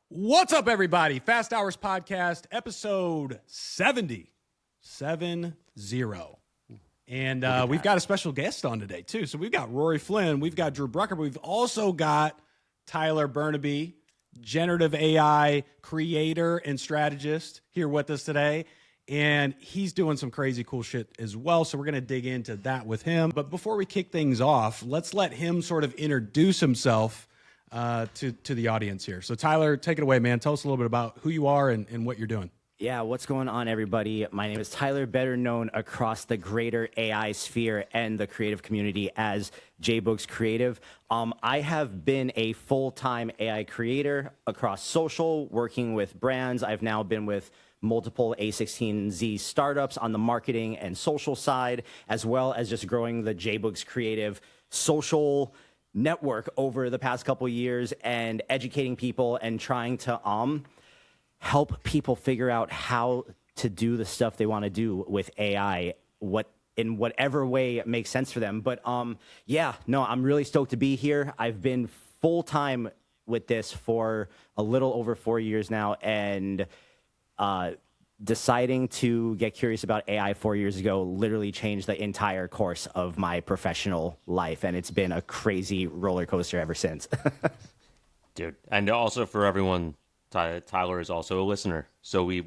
What's up, everybody? Fast Hours Podcast, episode 70. 70. And we've got a special guest on today, too. So we've got Rory Flynn, we've got Drew Brucker, but we've also got Tyler Bernabe, Generative AI creator and strategist, here with us today. And he's doing some crazy cool shit as well. So we're going to dig into that with him. But before we kick things off, let's let him sort of introduce himself to the audience here. So Tyler, take it away, man. Tell us a little bit about who you are and what you're doing. Yeah, what's going on, everybody? My name is Tyler, better known across the greater AI sphere and the creative community as jboogxcreative. I have been a full-time AI creator across social, working with brands. I've now been with multiple A16Z startups on the marketing and social side, as well as just growing the jboogxcreative social network over the past couple of years and educating people and trying to help people figure out how to do the stuff they want to do with AI, in whatever way it makes sense for them. But yeah, no, I'm really stoked to be here. I've been full-time with this for a little over 4 years now, and deciding to get curious about AI 4 years ago literally changed the entire course of my professional life, and it's been a crazy roller coaster ever since. Dude, and also for everyone, Tyler is also a listener, so we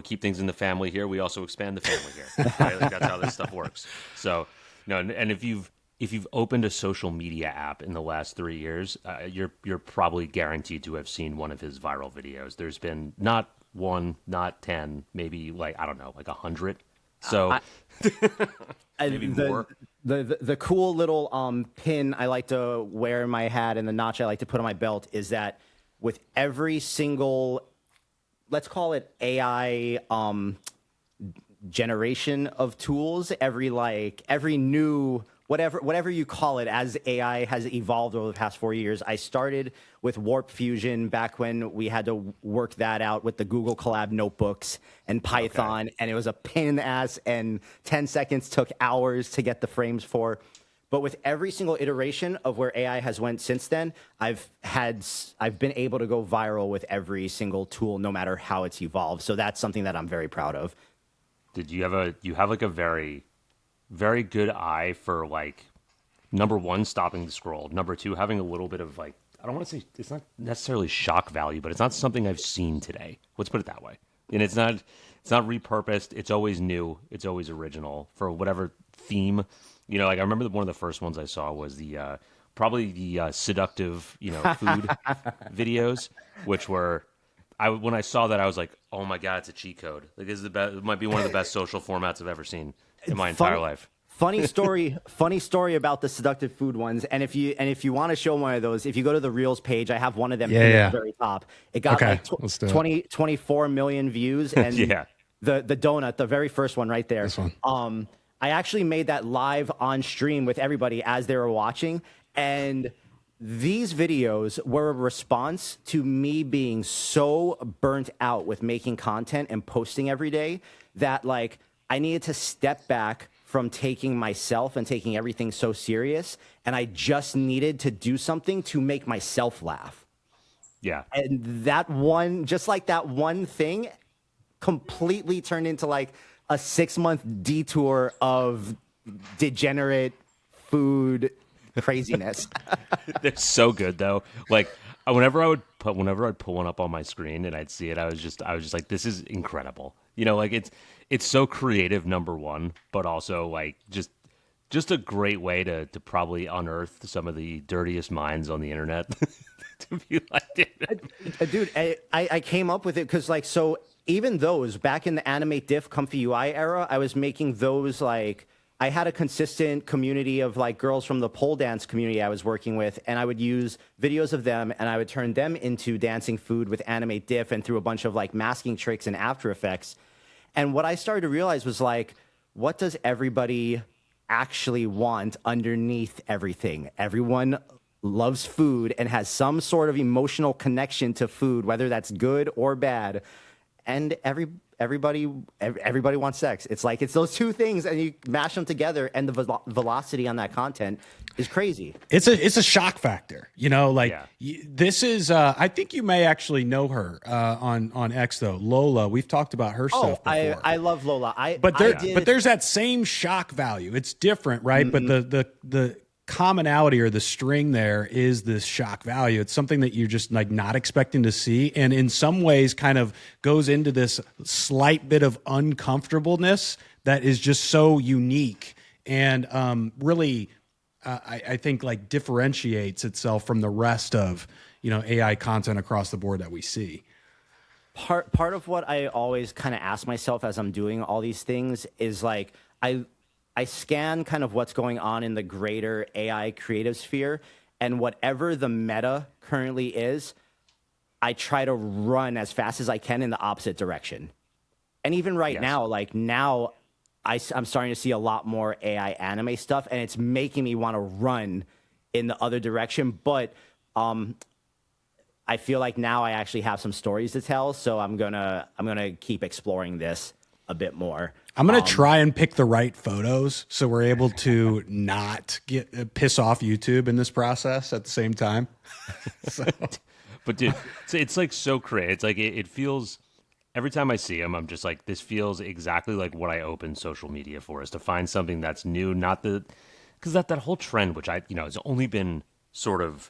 keep things in the family here. We also expand the family here. Right? Like, that's how this stuff works. So, and if you've opened a social media app in the last 3 years, you're probably guaranteed to have seen one of his viral videos. There's been not one, not 10, maybe like 100. So maybe more. The cool little pin I like to wear in my hat and the notch I like to put on my belt is that with every single, let's call it AI generation of tools, every new whatever you call it, as AI has evolved over the past 4 years. I started with Warp Fusion back when we had to work that out with the Google Collab notebooks and Python, and it was a pain in the ass, and 10 seconds took hours to get the frames for. But with every single iteration of where AI has went since then, I've been able to go viral with every single tool, no matter how it's evolved. So that's something that I'm very proud of. Did you have a very, very good eye for, like, number one, stopping the scroll, number two, having a little bit of, like, I don't want to say, it's not necessarily shock value, but it's not something I've seen today. Let's put it that way. And it's not repurposed. It's always new. It's always original for whatever theme. Like I remember one of the first ones I saw was probably the seductive, food videos, which were, when I saw that, I was like, oh my God, it's a cheat code. Like, this is it might be one of the best social formats I've ever seen in my entire life. Funny story about the seductive food ones. And if you want to show one of those, if you go to the Reels page, I have one of them at the very top. It got like 24 million views. And the donut, the very first one right there. This one. I actually made that live on stream with everybody as they were watching. And these videos were a response to me being so burnt out with making content and posting every day that, like, I needed to step back from taking myself and taking everything so serious. And I just needed to do something to make myself laugh. Yeah. And that one thing completely turned into like a 6-month detour of degenerate food craziness. They're so good though. Like whenever I'd pull one up on my screen and I'd see it, I was just like, this is incredible. Like it's so creative, number one, but also like just a great way to probably unearth some of the dirtiest minds on the internet. To be like, dude, I came up with it because, like, so even those back in the Animate Diff Comfy UI era, I was making those, like, I had a consistent community of, like, girls from the pole dance community I was working with, and I would use videos of them and I would turn them into dancing food with Animate Diff and through a bunch of, like, masking tricks and After Effects. And what I started to realize was, like, what does everybody actually want underneath everything? Everyone loves food and has some sort of emotional connection to food, whether that's good or bad. And everybody wants sex. It's like, it's those two things, and you mash them together, and the velocity on that content is crazy. It's a shock factor, like Yeah. this is, I think you may actually know her on X though, Lola. We've talked about her stuff before. I love Lola. But there's that same shock value. It's different, right? But the commonality or the string there is this shock value. It's something that you're just like not expecting to see, and in some ways kind of goes into this slight bit of uncomfortableness that is just so unique and really I think like differentiates itself from the rest of AI content across the board that we see. Part of what I always kind of ask myself as I'm doing all these things is like I scan kind of what's going on in the greater AI creative sphere, and whatever the meta currently is, I try to run as fast as I can in the opposite direction. And even right now, like now I'm starting to see a lot more AI anime stuff, and it's making me want to run in the other direction. But I feel like now I actually have some stories to tell, so I'm gonna keep exploring this a bit more. I'm gonna try and pick the right photos so we're able to not piss off YouTube in this process at the same time. But dude, it's like so crazy. It's like it feels. Every time I see him, I'm just like, this feels exactly like what I open social media for, is to find something that's new, because that whole trend, which has only been sort of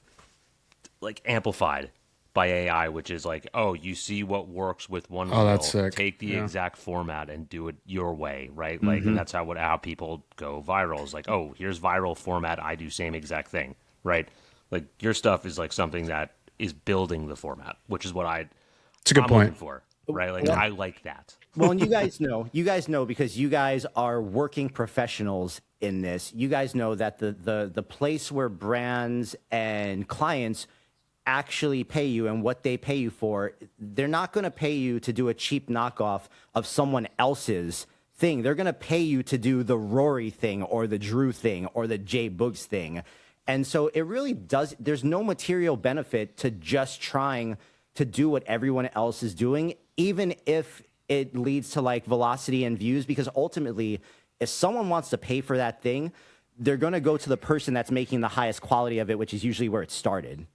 like amplified by AI, which is like, oh, you see what works with one reel, that's sick. take the exact format and do it your way, right? Like, and that's how people go viral. Is like, oh, here's viral format, I do same exact thing, right? Like your stuff is like something that is building the format, which is what it's a good I'm point looking for. Right, like I like that. Well, and you guys know because you guys are working professionals in this. You guys know that the place where brands and clients actually pay you and what they pay you for, they're not going to pay you to do a cheap knockoff of someone else's thing. They're going to pay you to do the Rory thing or the Drew thing or the jboogx thing. And so it really does. There's no material benefit to just trying to do what everyone else is doing, even if it leads to like velocity and views, because ultimately, if someone wants to pay for that thing, they're going to go to the person that's making the highest quality of it, which is usually where it started.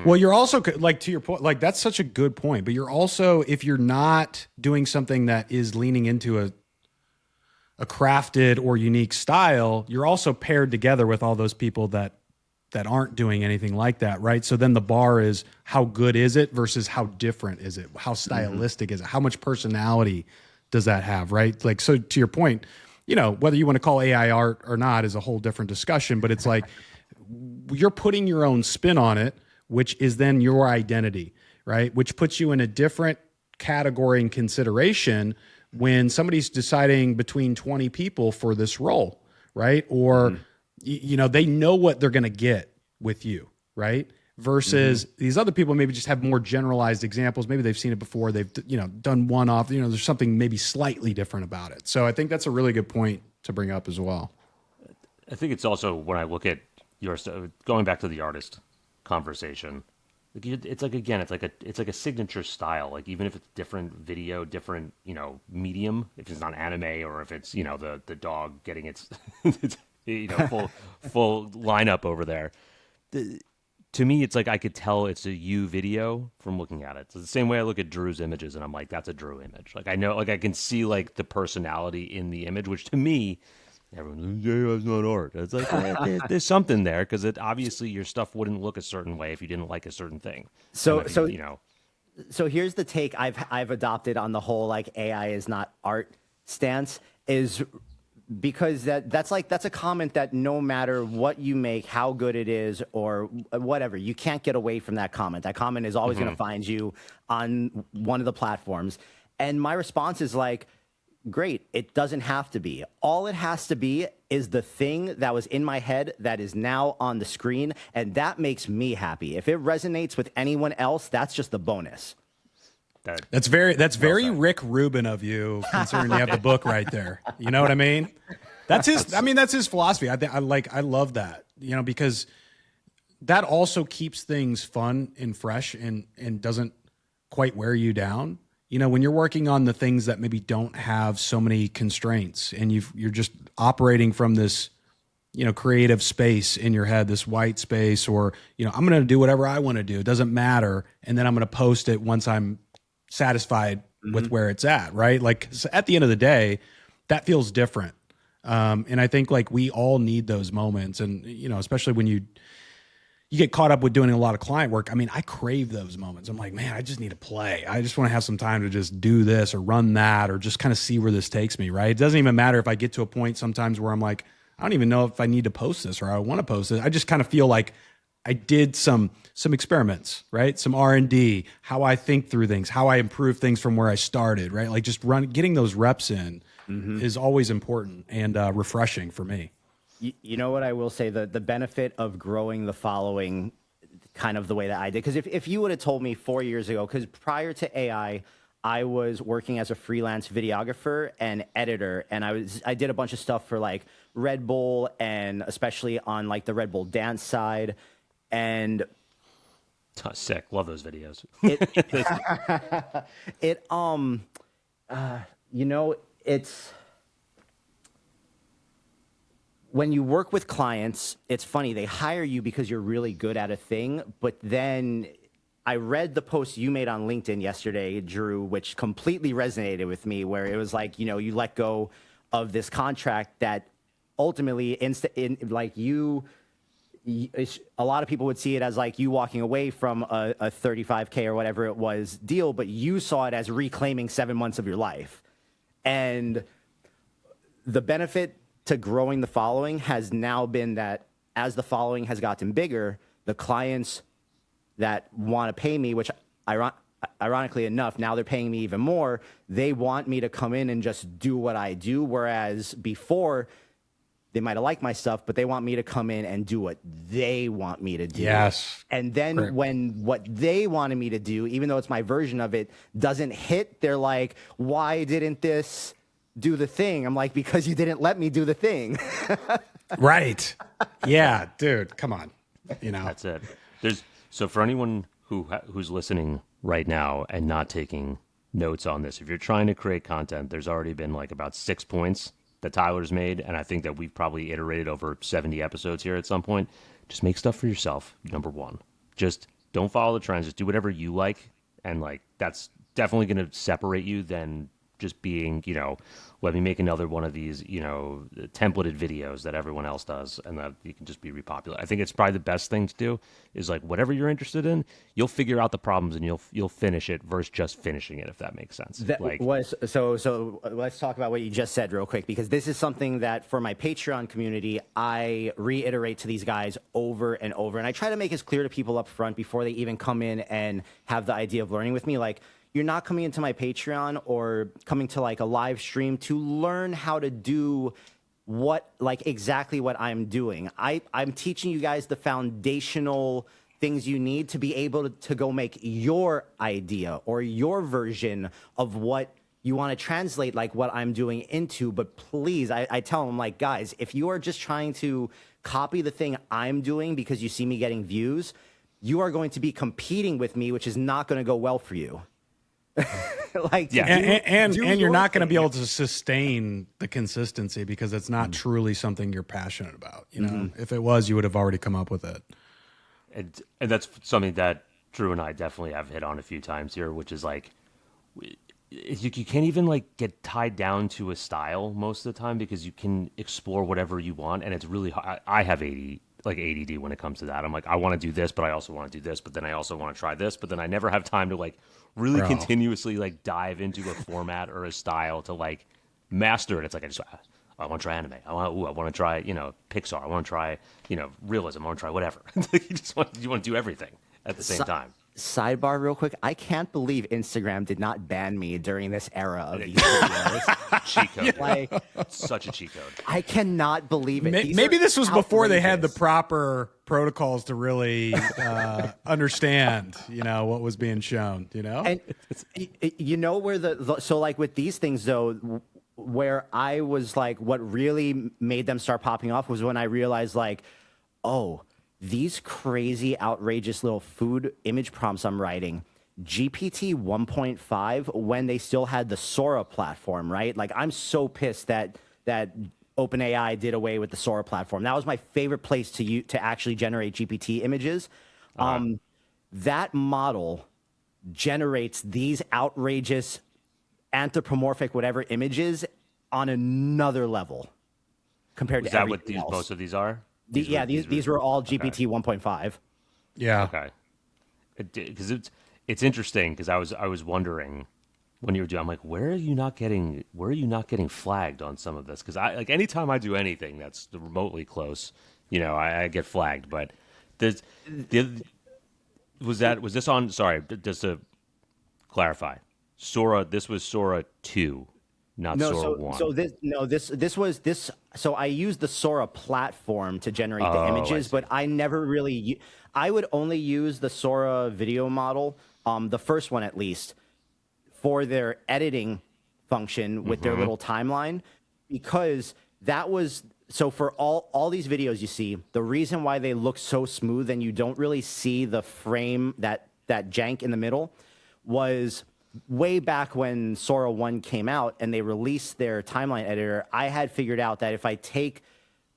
Well, you're also like, to your point, like that's such a good point, but you're also, if you're not doing something that is leaning into a crafted or unique style, you're also paired together with all those people that aren't doing anything like that, right? So then the bar is how good is it versus how different is it? How stylistic is it? How much personality does that have, right? Like, so to your point, whether you want to call AI art or not is a whole different discussion, but it's like you're putting your own spin on it, which is then your identity, right? Which puts you in a different category and consideration when somebody's deciding between 20 people for this role, right? Or they know what they're going to get with you, right? Versus these other people maybe just have more generalized examples. Maybe they've seen it before. They've, done one off, there's something maybe slightly different about it. So I think that's a really good point to bring up as well. I think it's also, when I look at your stuff, going back to the artist conversation, it's like, again, it's like a signature style. Like, even if it's different video, different, medium, if it's not anime or if it's, the dog getting its full lineup over there. To me, it's like I could tell it's a you video from looking at it. It's the same way I look at Drew's images and I'm like, that's a Drew image. Like, I know, like I can see like the personality in the image, which to me, everyone's like, yeah, that's not art. It's like, there's something there, because obviously your stuff wouldn't look a certain way if you didn't like a certain thing. So here's the take I've adopted on the whole like AI is not art stance, is because that's a comment that no matter what you make, how good it is or whatever, you can't get away from that comment. That comment is always going to find you on one of the platforms. And my response is like, great, it doesn't have to be. All it has to be is the thing that was in my head that is now on the screen, and that makes me happy. If it resonates with anyone else, that's just the bonus. That's very Rick Rubin of you, considering you have the book right there. You know what I mean? That's his philosophy. I love that, because that also keeps things fun and fresh and doesn't quite wear you down. When you're working on the things that maybe don't have so many constraints and you're just operating from this creative space in your head, this white space, or, I'm going to do whatever I want to do. It doesn't matter. And then I'm going to post it once I'm satisfied with where it's at. Right. Like so at the end of the day, that feels different. And I think like we all need those moments. And, especially when you get caught up with doing a lot of client work. I mean, I crave those moments. I'm like, man, I just need to play. I just want to have some time to just do this or run that or just kind of see where this takes me, right? It doesn't even matter if I get to a point sometimes where I'm like, I don't even know if I need to post this or I want to post it. I just kind of feel like I did some experiments, right? Some R&D, how I think through things, how I improve things from where I started, right? Like just getting those reps in is always important and refreshing for me. You know what I will say, the benefit of growing the following kind of the way that I did, because if you would have told me 4 years ago, because prior to AI, I was working as a freelance videographer and editor, and I did a bunch of stuff for like Red Bull and especially on like the Red Bull dance side, and sick, love those videos. It's when you work with clients, it's funny, they hire you because you're really good at a thing, but then I read the post you made on LinkedIn yesterday, Drew, which completely resonated with me, where it was like, you let go of this contract that ultimately, a lot of people would see it as like you walking away from a 35K or whatever it was deal, but you saw it as reclaiming 7 months of your life. And the benefit to growing the following has now been that as the following has gotten bigger, the clients that want to pay me, which ironically enough, now they're paying me even more. They want me to come in and just do what I do. Whereas before they might've liked my stuff, but they want me to come in and do what they want me to do. Yes. And then when what they wanted me to do, even though it's my version of it, doesn't hit, they're like, why didn't this do the thing? I'm like, because you didn't let me do the thing. Right. Yeah, dude, come on. That's it. So for anyone who's listening right now and not taking notes on this, if you're trying to create content, there's already been like about 6 points that Tyler's made, and I think that we've probably iterated over 70 episodes here at some point. Just make stuff for yourself, number one. Just don't follow the trends. Just do whatever you like, and like that's definitely going to separate you than just being, let me make another one of these, templated videos that everyone else does, and that you can just be repopular. I think it's probably the best thing to do is like whatever you're interested in, you'll figure out the problems and you'll finish it versus just finishing it, if that makes sense. So let's talk about what you just said real quick, because this is something that for my Patreon community, I reiterate to these guys over and over, and I try to make it clear to people up front before they even come in and have the idea of learning with me, like, you're not coming into my Patreon or coming to like a live stream to learn how to do exactly what I'm doing. I'm teaching you guys the foundational things you need to be able to go make your idea or your version of what you want to translate like what I'm doing into. But please, I tell them, like, guys, if you are just trying to copy the thing I'm doing because you see me getting views, you are going to be competing with me, which is not going to go well for you. And you're not going to be able to sustain the consistency because it's not truly something you're passionate about. If it was, you would have already come up with it. And that's something that Drew and I definitely have hit on a few times here, which is like you can't even like get tied down to a style most of the time because you can explore whatever you want, and it's really hard. I have ADD when it comes to that. I'm like, I want to do this, but I also want to do this, but then I also want to try this, but then I never have time to like really continuously like dive into a format or a style to like master it. It's like I want to try anime. I want to try Pixar. I want to try realism. I want to try whatever. You want to do everything at the same time. Sidebar real quick. I can't believe Instagram did not ban me during this era of these videos. Cheat code. Like, such a cheat code. I cannot believe it. Maybe this was before they had the proper protocols to really understand, what was being shown, And where so like with these things though, where I was like, what really made them start popping off was when I realized like, oh, these crazy, outrageous little food image prompts I'm writing, GPT 1.5, when they still had the Sora platform, right? Like, I'm so pissed that OpenAI did away with the Sora platform. That was my favorite place to actually generate GPT images. That model generates these outrageous anthropomorphic whatever images on another level compared Is to that what everything these else. most of these are? These were all GPT 1.5. Yeah. Okay. Because it's interesting because I was wondering when you were doing, I'm like, where are you not getting flagged on some of this? Because I like anytime I do anything that's remotely close, I get flagged. But was this on? Sorry, just to clarify, Sora. This was Sora 2, not Sora 1. So I used the Sora platform to generate the images, but I never really. I would only use the Sora video model, the first one at least, for their editing function with their little timeline, because that was so for all these videos you see, the reason why they look so smooth and you don't really see the frame, that jank in the middle, was way back when Sora 1 came out and they released their timeline editor. I had figured out that if I take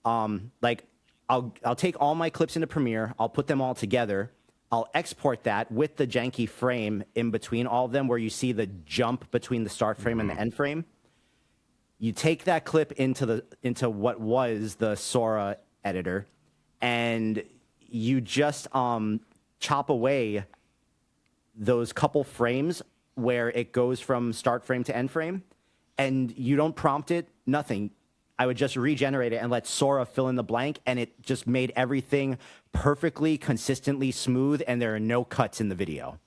I'll take all my clips into Premiere, I'll put them all together, I'll export that with the janky frame in between all of them where you see the jump between the start frame and the end frame. You take that clip into what was the Sora editor, and you just chop away those couple frames where it goes from start frame to end frame, and you don't prompt it, nothing. I would just regenerate it and let Sora fill in the blank, and it just made everything perfectly, consistently smooth, and there are no cuts in the video.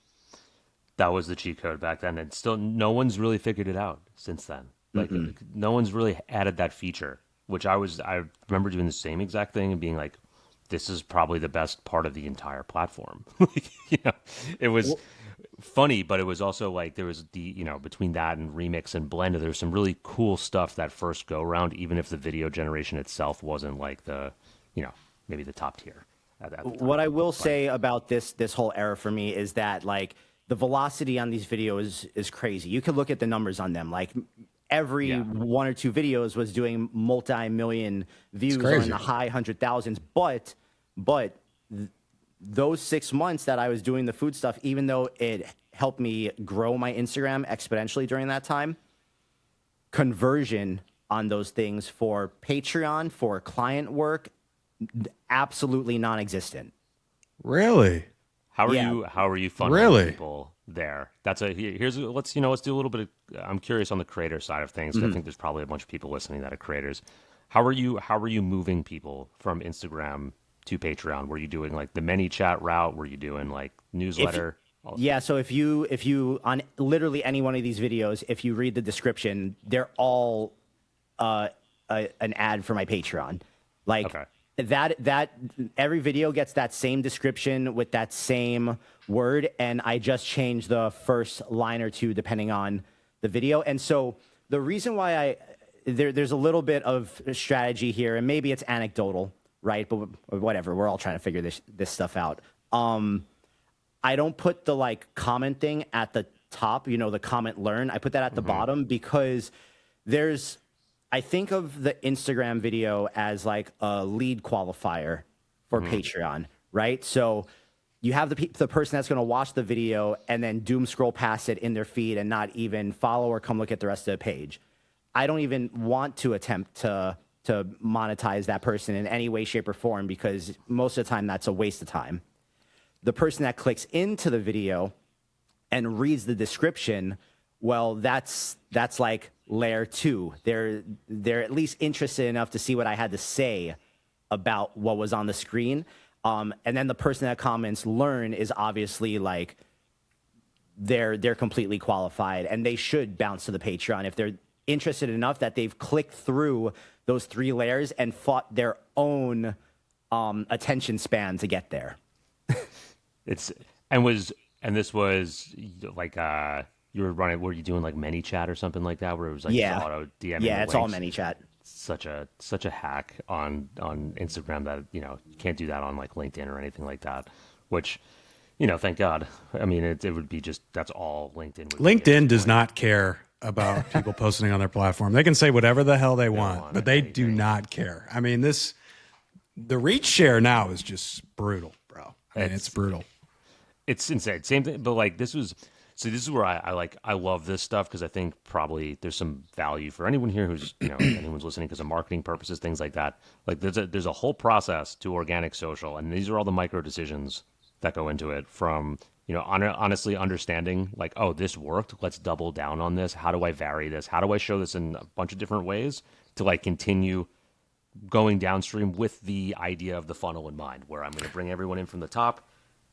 That was the cheat code back then, and still no one's really figured it out since then. Like no one's really added that feature, which I remember doing the same exact thing and being like, this is probably the best part of the entire platform. It was funny, but it was also like there was between that and Remix and Blender, there was some really cool stuff that first go around, even if the video generation itself wasn't like the maybe the top tier at the time. What I will say about this whole era for me is that like the velocity on these videos is crazy. You could look at the numbers on them. Like every one or two videos was doing multi-million views or in the high 100,000s. But those 6 months that I was doing the food stuff, even though it helped me grow my Instagram exponentially during that time, conversion on those things for Patreon, for client work, absolutely non-existent. Really? How are you funding people there? Let's do a little bit of, I'm curious on the creator side of things. I think there's probably a bunch of people listening that are creators. How are you moving people from Instagram to Patreon? Were you doing like the ManyChat route? Were you doing like newsletter? So if you on literally any one of these videos, if you read the description, they're all an ad for my Patreon. Like that every video gets that same description with that same word, and I just change the first line or two depending on the video. And so the reason why there's a little bit of strategy here, and maybe it's anecdotal, right? But whatever, we're all trying to figure this stuff out. I don't put the like comment thing at the top, the comment learn. I put that at the bottom because I think of the Instagram video as like a lead qualifier for Patreon, right? So you have the person that's going to watch the video and then doom scroll past it in their feed and not even follow or come look at the rest of the page. I don't even want to attempt to monetize that person in any way, shape, or form because most of the time that's a waste of time. The person that clicks into the video and reads the description, well, that's like layer 2. They're at least interested enough to see what I had to say about what was on the screen. And then the person that comments learn is obviously like they're completely qualified and they should bounce to the Patreon if they're interested enough that they've clicked through those 3 layers and fought their own attention span to get there. This was like you were running. Were you doing like ManyChat or something like that, where it was like auto DMing? Yeah, it's all ManyChat. Such a hack on Instagram that you can't do that on like LinkedIn or anything like that. Which thank God. I mean, it would be just that's all LinkedIn. LinkedIn does not care about people posting on their platform. They can say whatever the hell they want, but they do not care. I mean, the reach share now is just brutal, bro. I mean, it's brutal. It's insane. Same thing, but like this is where I love this stuff because I think probably there's some value for anyone here who's anyone's listening because of marketing purposes, things like that. Like there's a whole process to organic social, and these are all the micro decisions that go into it. From honestly understanding like, oh, this worked, let's double down on this. How do I vary this? How do I show this in a bunch of different ways to like continue going downstream with the idea of the funnel in mind, where I'm going to bring everyone in from the top.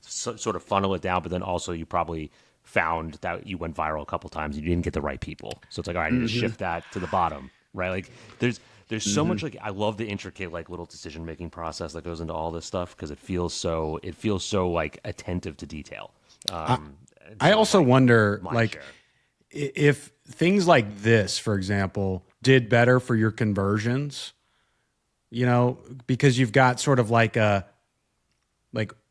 Sort of funnel it down, but then also you probably found that you went viral a couple times and you didn't get the right people. So it's like, all right, I need to shift that to the bottom, right? Like there's so much, like, I love the intricate, like, little decision-making process that goes into all this stuff because it feels so like attentive to detail. I also wonder, like, if things like this, for example, did better for your conversions, because you've got sort of like a,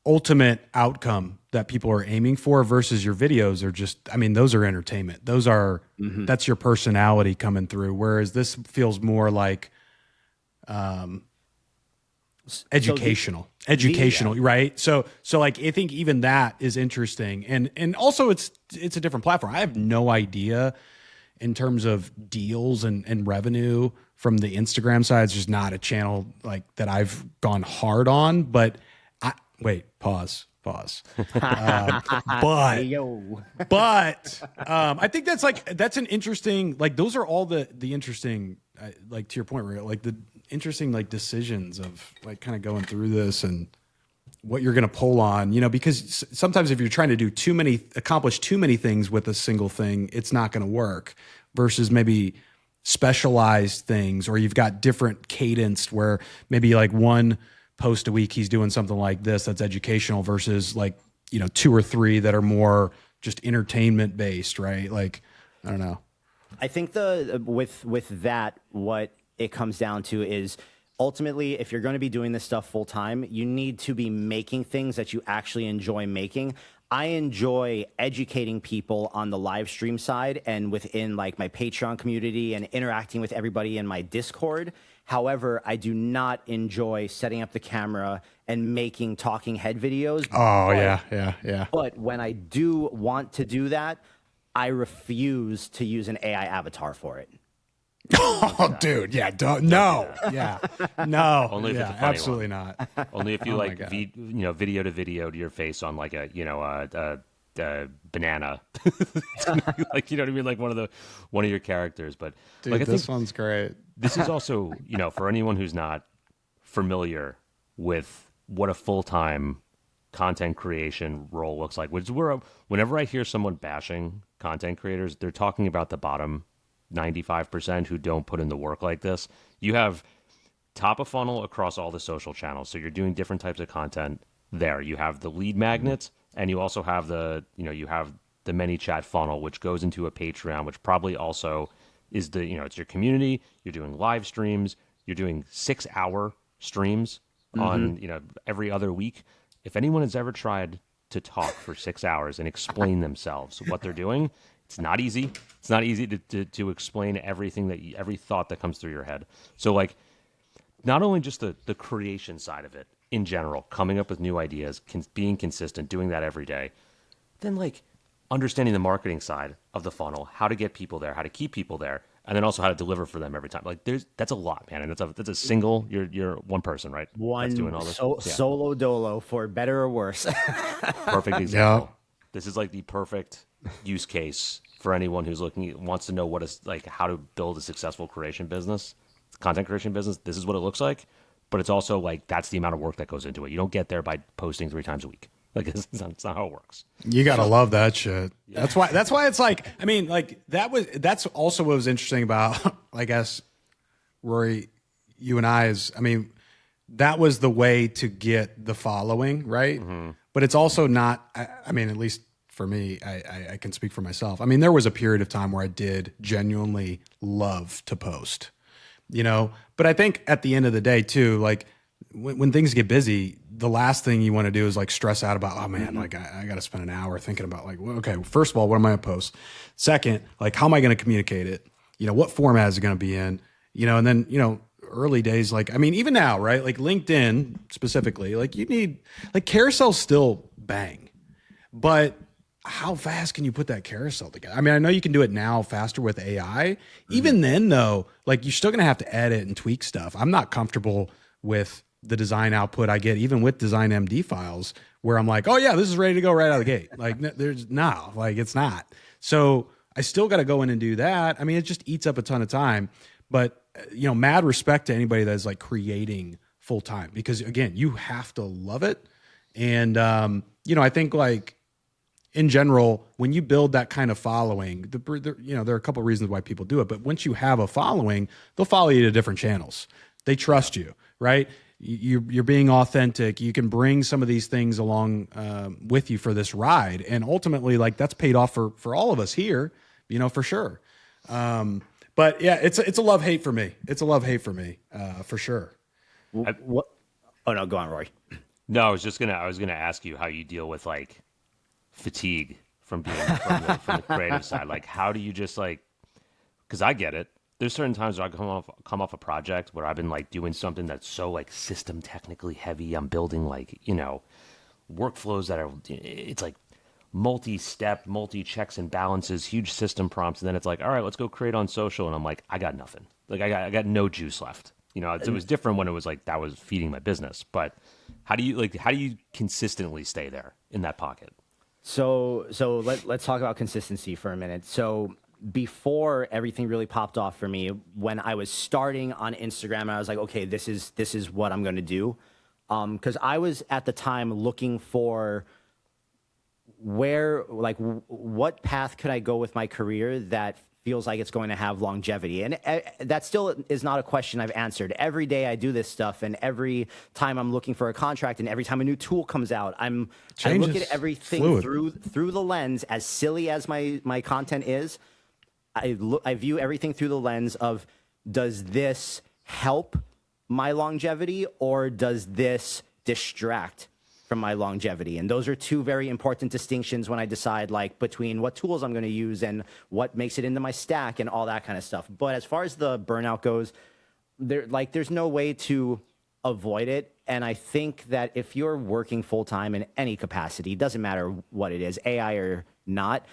ultimate outcome that people are aiming for versus your videos are just, I mean, those are entertainment. Those are, that's your personality coming through. Whereas this feels more like educational, right? So like, I think even that is interesting. And also it's a different platform. I have no idea in terms of deals and revenue from the Instagram side. It's just not a channel like that I've gone hard on, but wait, pause. But I think that's an interesting, like, those are all the interesting, like, to your point, where like the interesting, like, decisions of like kind of going through this and what you're going to pull on, because sometimes if you're trying to accomplish too many things with a single thing, it's not going to work, versus maybe specialized things, or you've got different cadenced where maybe like one post a week he's doing something like this that's educational versus like 2 or 3 that are more just entertainment based, right? Like, I don't know. I think with that, what it comes down to is ultimately, if you're going to be doing this stuff full time, you need to be making things that you actually enjoy making. I enjoy educating people on the live stream side and within like my Patreon community and interacting with everybody in my Discord. However, I do not enjoy setting up the camera and making talking head videos. Oh, yeah. But when I do want to do that, I refuse to use an AI avatar for it. Oh, dude, yeah, no, yeah, no, only if it's a funny absolutely one. Not. Only if you video to video to your face on like a banana, like, you know what I mean, like one of your characters. But dude, like, this one's great. This is also, for anyone who's not familiar with what a full-time content creation role looks like, which is where whenever I hear someone bashing content creators, they're talking about the bottom 95% who don't put in the work like this. You have top of funnel across all the social channels, so you're doing different types of content there. You have the lead magnets, and you also have the ManyChat funnel, which goes into a Patreon, which probably also is it's your community. You're doing live streams. You're doing 6-hour streams on every other week. If anyone has ever tried to talk for 6 hours and explain themselves what they're doing, it's not easy. It's not easy to explain everything every thought that comes through your head. So like, not only just the creation side of it in general, coming up with new ideas, being consistent, doing that every day, then like understanding the marketing side of the funnel, how to get people there, how to keep people there, and then also how to deliver for them every time. Like that's a lot, man. And that's a single, you're one person, right? That's doing all this. Solo dolo, for better or worse. Perfect example. Yeah. This is like the perfect use case for anyone who's wants to know what is like how to build a successful content creation business. This is what it looks like, but it's also like that's the amount of work that goes into it. You don't get there by posting 3 times a week. Like it's not how it works. You gotta love that shit. Yeah. That's why it's like, I mean, like that's also what was interesting about, I guess, Rory, you and I that was the way to get the following, right? Mm-hmm. But it's also not, I mean, at least for me, I can speak for myself. I mean, there was a period of time where I did genuinely love to post, but I think at the end of the day too, like when things get busy, the last thing you want to do is like stress out about, oh man, like I got to spend an hour thinking about like, well, okay, first of all, what am I going to post? Second, like, how am I going to communicate it? You know, what format is it going to be in? You know, and then, you know, early days, like, I mean, even now, right? Like LinkedIn specifically, like you need, like carousels still bang, but how fast can you put that carousel together? I mean, I know you can do it now faster with AI. Even then though, like you're still going to have to edit and tweak stuff. I'm not comfortable with the design output I get, even with design MD files where I'm like, oh yeah, this is ready to go right out of the gate. Like there's no, like it's not. So I still got to go in and do that. I mean, it just eats up a ton of time, but you know, mad respect to anybody that's like creating full time, because again, you have to love it. And, you know, I think like in general, when you build that kind of following, you know, there are a couple of reasons why people do it, but once you have a following, they'll follow you to different channels. They trust you, right? You're being authentic. You can bring some of these things along with you for this ride. And ultimately, like that's paid off for all of us here, you know, for sure. But yeah, it's a love-hate for me. It's a love-hate for me, for sure. What? Oh no, go on, Rory. No, I was gonna ask you how you deal with like fatigue from being from the creative side. Like, how do you just like? Because I get it. There's certain times where I come off a project where I've been like doing something that's so like system technically heavy. I'm building like, you know, workflows that are, it's like multi-step, multi-checks and balances, huge system prompts, and then it's like, all right, let's go create on social, and I'm like, I got nothing. Like I got no juice left. You know, it was different when it was like that was feeding my business. But how do you consistently stay there in that pocket? So let's talk about consistency for a minute. So before everything really popped off for me, when I was starting on Instagram, I was like, okay, this is what I'm going to do. Because I was at the time looking for what path could I go with my career that feels like it's going to have longevity. And that still is not a question I've answered. Every day I do this stuff, and every time I'm looking for a contract, and every time a new tool comes out, I look at everything through the lens, as silly as my content is. I view everything through the lens of, does this help my longevity, or does this distract from my longevity? And those are two very important distinctions when I decide like between what tools I'm going to use and what makes it into my stack and all that kind of stuff. But as far as the burnout goes, there's no way to avoid it. And I think that if you're working full time in any capacity, doesn't matter what it is, AI or not,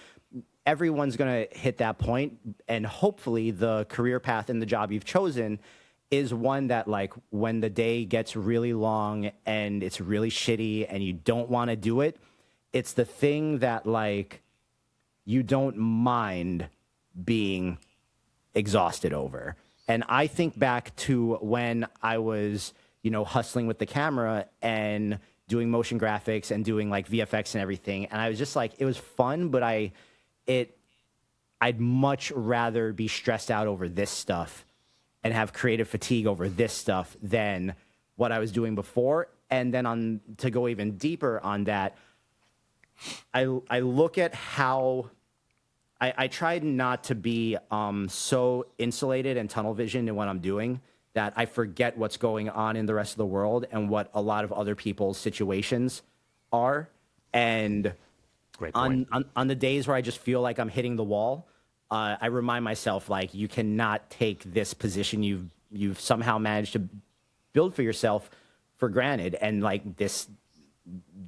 everyone's going to hit that point. And hopefully the career path and the job you've chosen is one that, like, when the day gets really long and it's really shitty and you don't want to do it, it's the thing that, like, you don't mind being exhausted over. And I think back to when I was, you know, hustling with the camera and doing motion graphics and doing like VFX and everything. And I was just like, it was fun, but I'd much rather be stressed out over this stuff and have creative fatigue over this stuff than what I was doing before. And then to go even deeper on that, I look at how I tried not to be so insulated and tunnel visioned in what I'm doing that I forget what's going on in the rest of the world and what a lot of other people's situations are. And Great point. on the days where I just feel like I'm hitting the wall, I remind myself, like, you cannot take this position you've somehow managed to build for yourself for granted. And like this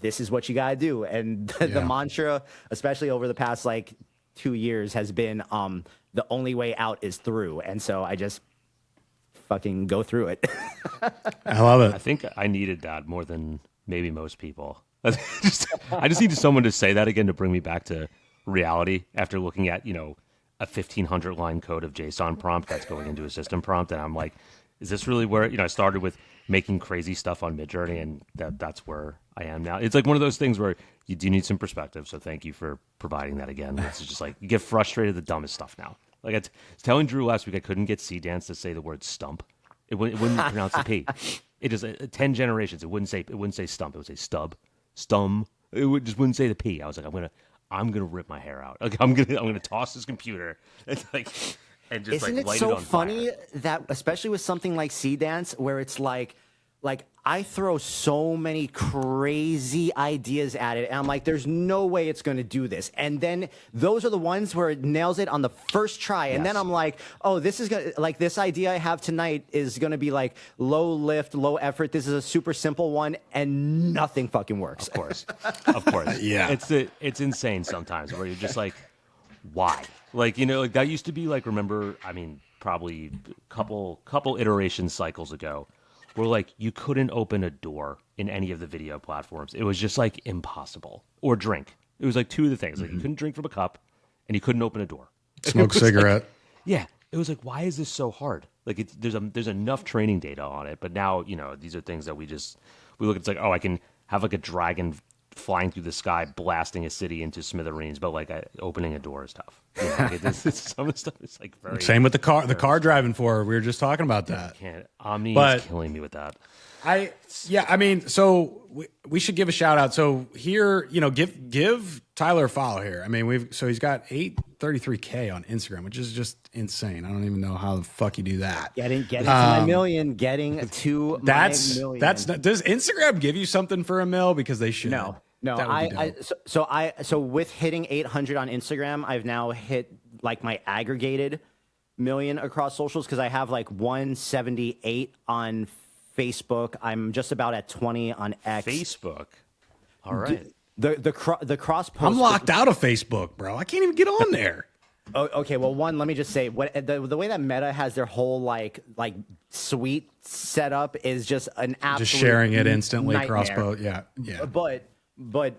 is what you gotta do. And the mantra, especially over the past like 2 years, has been the only way out is through. And so I just fucking go through it. I love it. I think I needed that more than maybe most people. I just needed someone to say that again to bring me back to reality after looking at, you know, a 1,500 line code of JSON prompt that's going into a system prompt. And I'm like, is this really where, you know, I started with making crazy stuff on Midjourney, and that's where I am now. It's like one of those things where you do need some perspective. So thank you for providing that again. It's just like, you get frustrated at the dumbest stuff now. Like I was telling Drew last week, I couldn't get Seedance to say the word stump. It wouldn't pronounce the P. It just 10 generations. It wouldn't say stump. It would say stub, stum. It wouldn't say the P. I was like, I'm gonna rip my hair out. Like I'm gonna toss this computer. It's like, and just Isn't like it light so it on funny fire. that, especially with something like Seedance, where it's like I throw so many crazy ideas at it, and I'm like, there's no way it's going to do this. And then those are the ones where it nails it on the first try. And then I'm like, oh, this is going to, like, this idea I have tonight is going to be like low lift, low effort. This is a super simple one, and nothing fucking works. Of course. Yeah. It's insane sometimes where you're just like, why? Like, you know, like that used to be like, remember, I mean, probably a couple iteration cycles ago, where like you couldn't open a door in any of the video platforms. It was just like impossible. Or drink. It was like two of the things. Like you couldn't drink from a cup and you couldn't open a door. Smoke a cigarette. Like, yeah. It was like, why is this so hard? Like there's enough training data on it, but now, you know, these are things that we look at, it's like, oh, I can have like a dragon flying through the sky, blasting a city into smithereens, but like opening a door is tough. You know, like some of the stuff is like very. Same with the car driving forward. We were just talking about that. Omni is killing me with that. I mean, so we should give a shout out. So here, you know, give Tyler a follow here. I mean, he's got 833K on Instagram, which is just insane. I don't even know how the fuck you do that. Getting to my million, getting to my million. Does Instagram give you something for a mil? Because they should. No. So with hitting 800 on Instagram, I've now hit like my aggregated million across socials, because I have like 178 on Facebook. I'm just about at 20 on X. Facebook. All right. The cross post. I'm locked out of Facebook, bro. I can't even get on there. Oh, okay. Well, let me just say, the way that Meta has their whole like suite set up is just an absolute Just sharing it instantly, nightmare. cross post. Yeah. But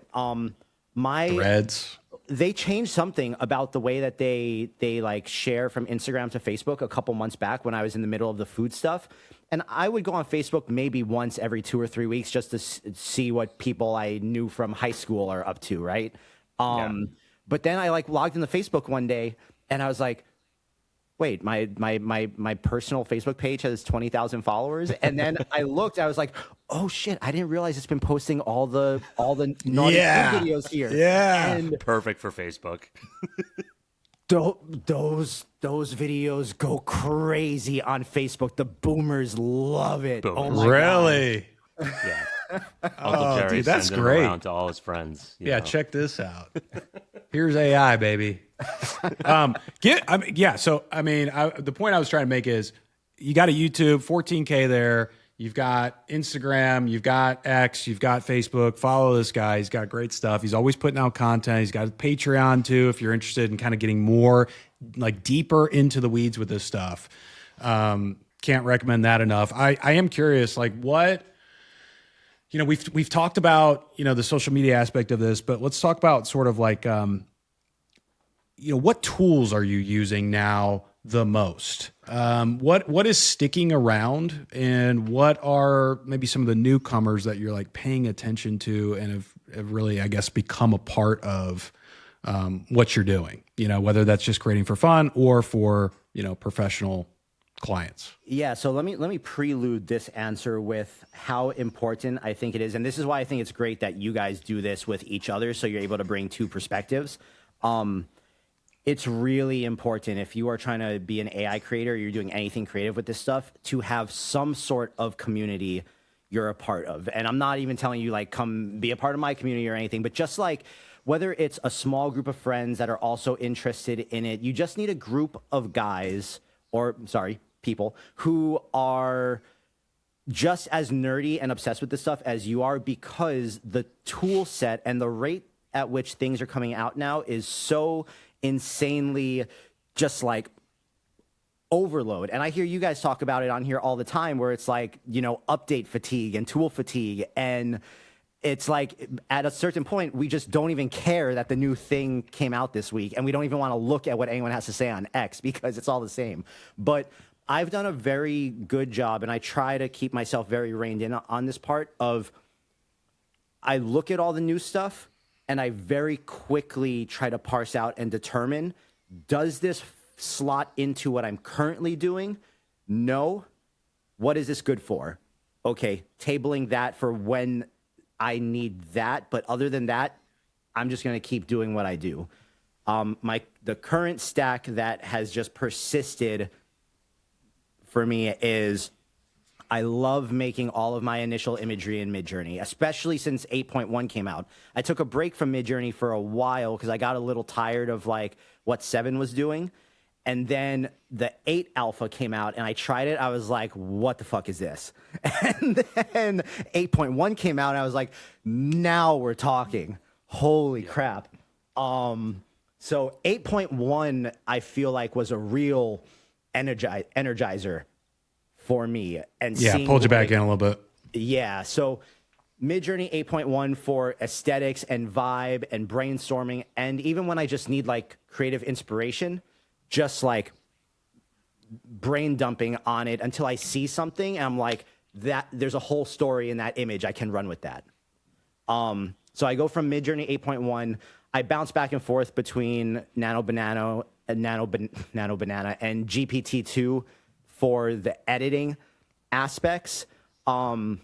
my Threads. They changed something about the way that they like share from Instagram to Facebook a couple months back when I was in the middle of the food stuff. And I would go on Facebook maybe once every 2 or 3 weeks just to see what people I knew from high school are up to, right? But then I like logged into Facebook one day and I was like, wait, my personal Facebook page has 20,000 followers. And then I looked, I was like, oh shit, I didn't realize it's been posting all the naughty food videos here. Yeah. And Perfect for Facebook. those videos go crazy on Facebook. The boomers love it. Boomers. Oh my Really? Yeah. Uncle Jerry dude, that's sends it great. around to all his friends. you Yeah, know. check this out. Here's AI, baby. So I mean, the point I was trying to make is, you got a YouTube, 14K there. You've got Instagram, you've got X, you've got Facebook. Follow this guy. He's got great stuff. He's always putting out content. He's got a Patreon too, if you're interested in kind of getting more like deeper into the weeds with this stuff. Can't recommend that enough. I am curious, like what. You know, we've talked about, you know, the social media aspect of this, but let's talk about sort of like, you know, what tools are you using now the most? What is sticking around, and what are maybe some of the newcomers that you're like paying attention to and have really, I guess, become a part of what you're doing? You know, whether that's just creating for fun or for, you know, professional clients. Yeah, so let me prelude this answer with how important I think it is, and this is why I think it's great that you guys do this with each other, so you're able to bring two perspectives. It's really important if you are trying to be an AI creator, you're doing anything creative with this stuff, to have some sort of community you're a part of. And I'm not even telling you like come be a part of my community or anything, but just like whether it's a small group of friends that are also interested in it, you just need a group of guys, or sorry, people who are just as nerdy and obsessed with this stuff as you are, because the tool set and the rate at which things are coming out now is so insanely just like overload. And I hear you guys talk about it on here all the time, where it's like, you know, update fatigue and tool fatigue. And it's like at a certain point, we just don't even care that the new thing came out this week. And we don't even want to look at what anyone has to say on X, because it's all the same. But I've done a very good job, and I try to keep myself very reined in on this part of, I look at all the new stuff and I very quickly try to parse out and determine, does this slot into what I'm currently doing? No. What is this good for? Okay, tabling that for when I need that. But other than that, I'm just going to keep doing what I do. The current stack that has just persisted for me is I love making all of my initial imagery in Midjourney, especially since 8.1 came out. I took a break from Midjourney for a while because I got a little tired of like what 7 was doing. And then the 8 alpha came out and I tried it. I was like, what the fuck is this? And then 8.1 came out and I was like, now we're talking. Holy crap. So 8.1, I feel like was a real energizer for me. And pulled you back in a little bit. Yeah. So Midjourney 8.1 for aesthetics and vibe and brainstorming. And even when I just need like creative inspiration, just like brain dumping on it until I see something and I'm like, that there's a whole story in that image. I can run with that. So I go from Midjourney 8.1. I bounce back and forth between Nano Banana and GPT-2 for the editing aspects. And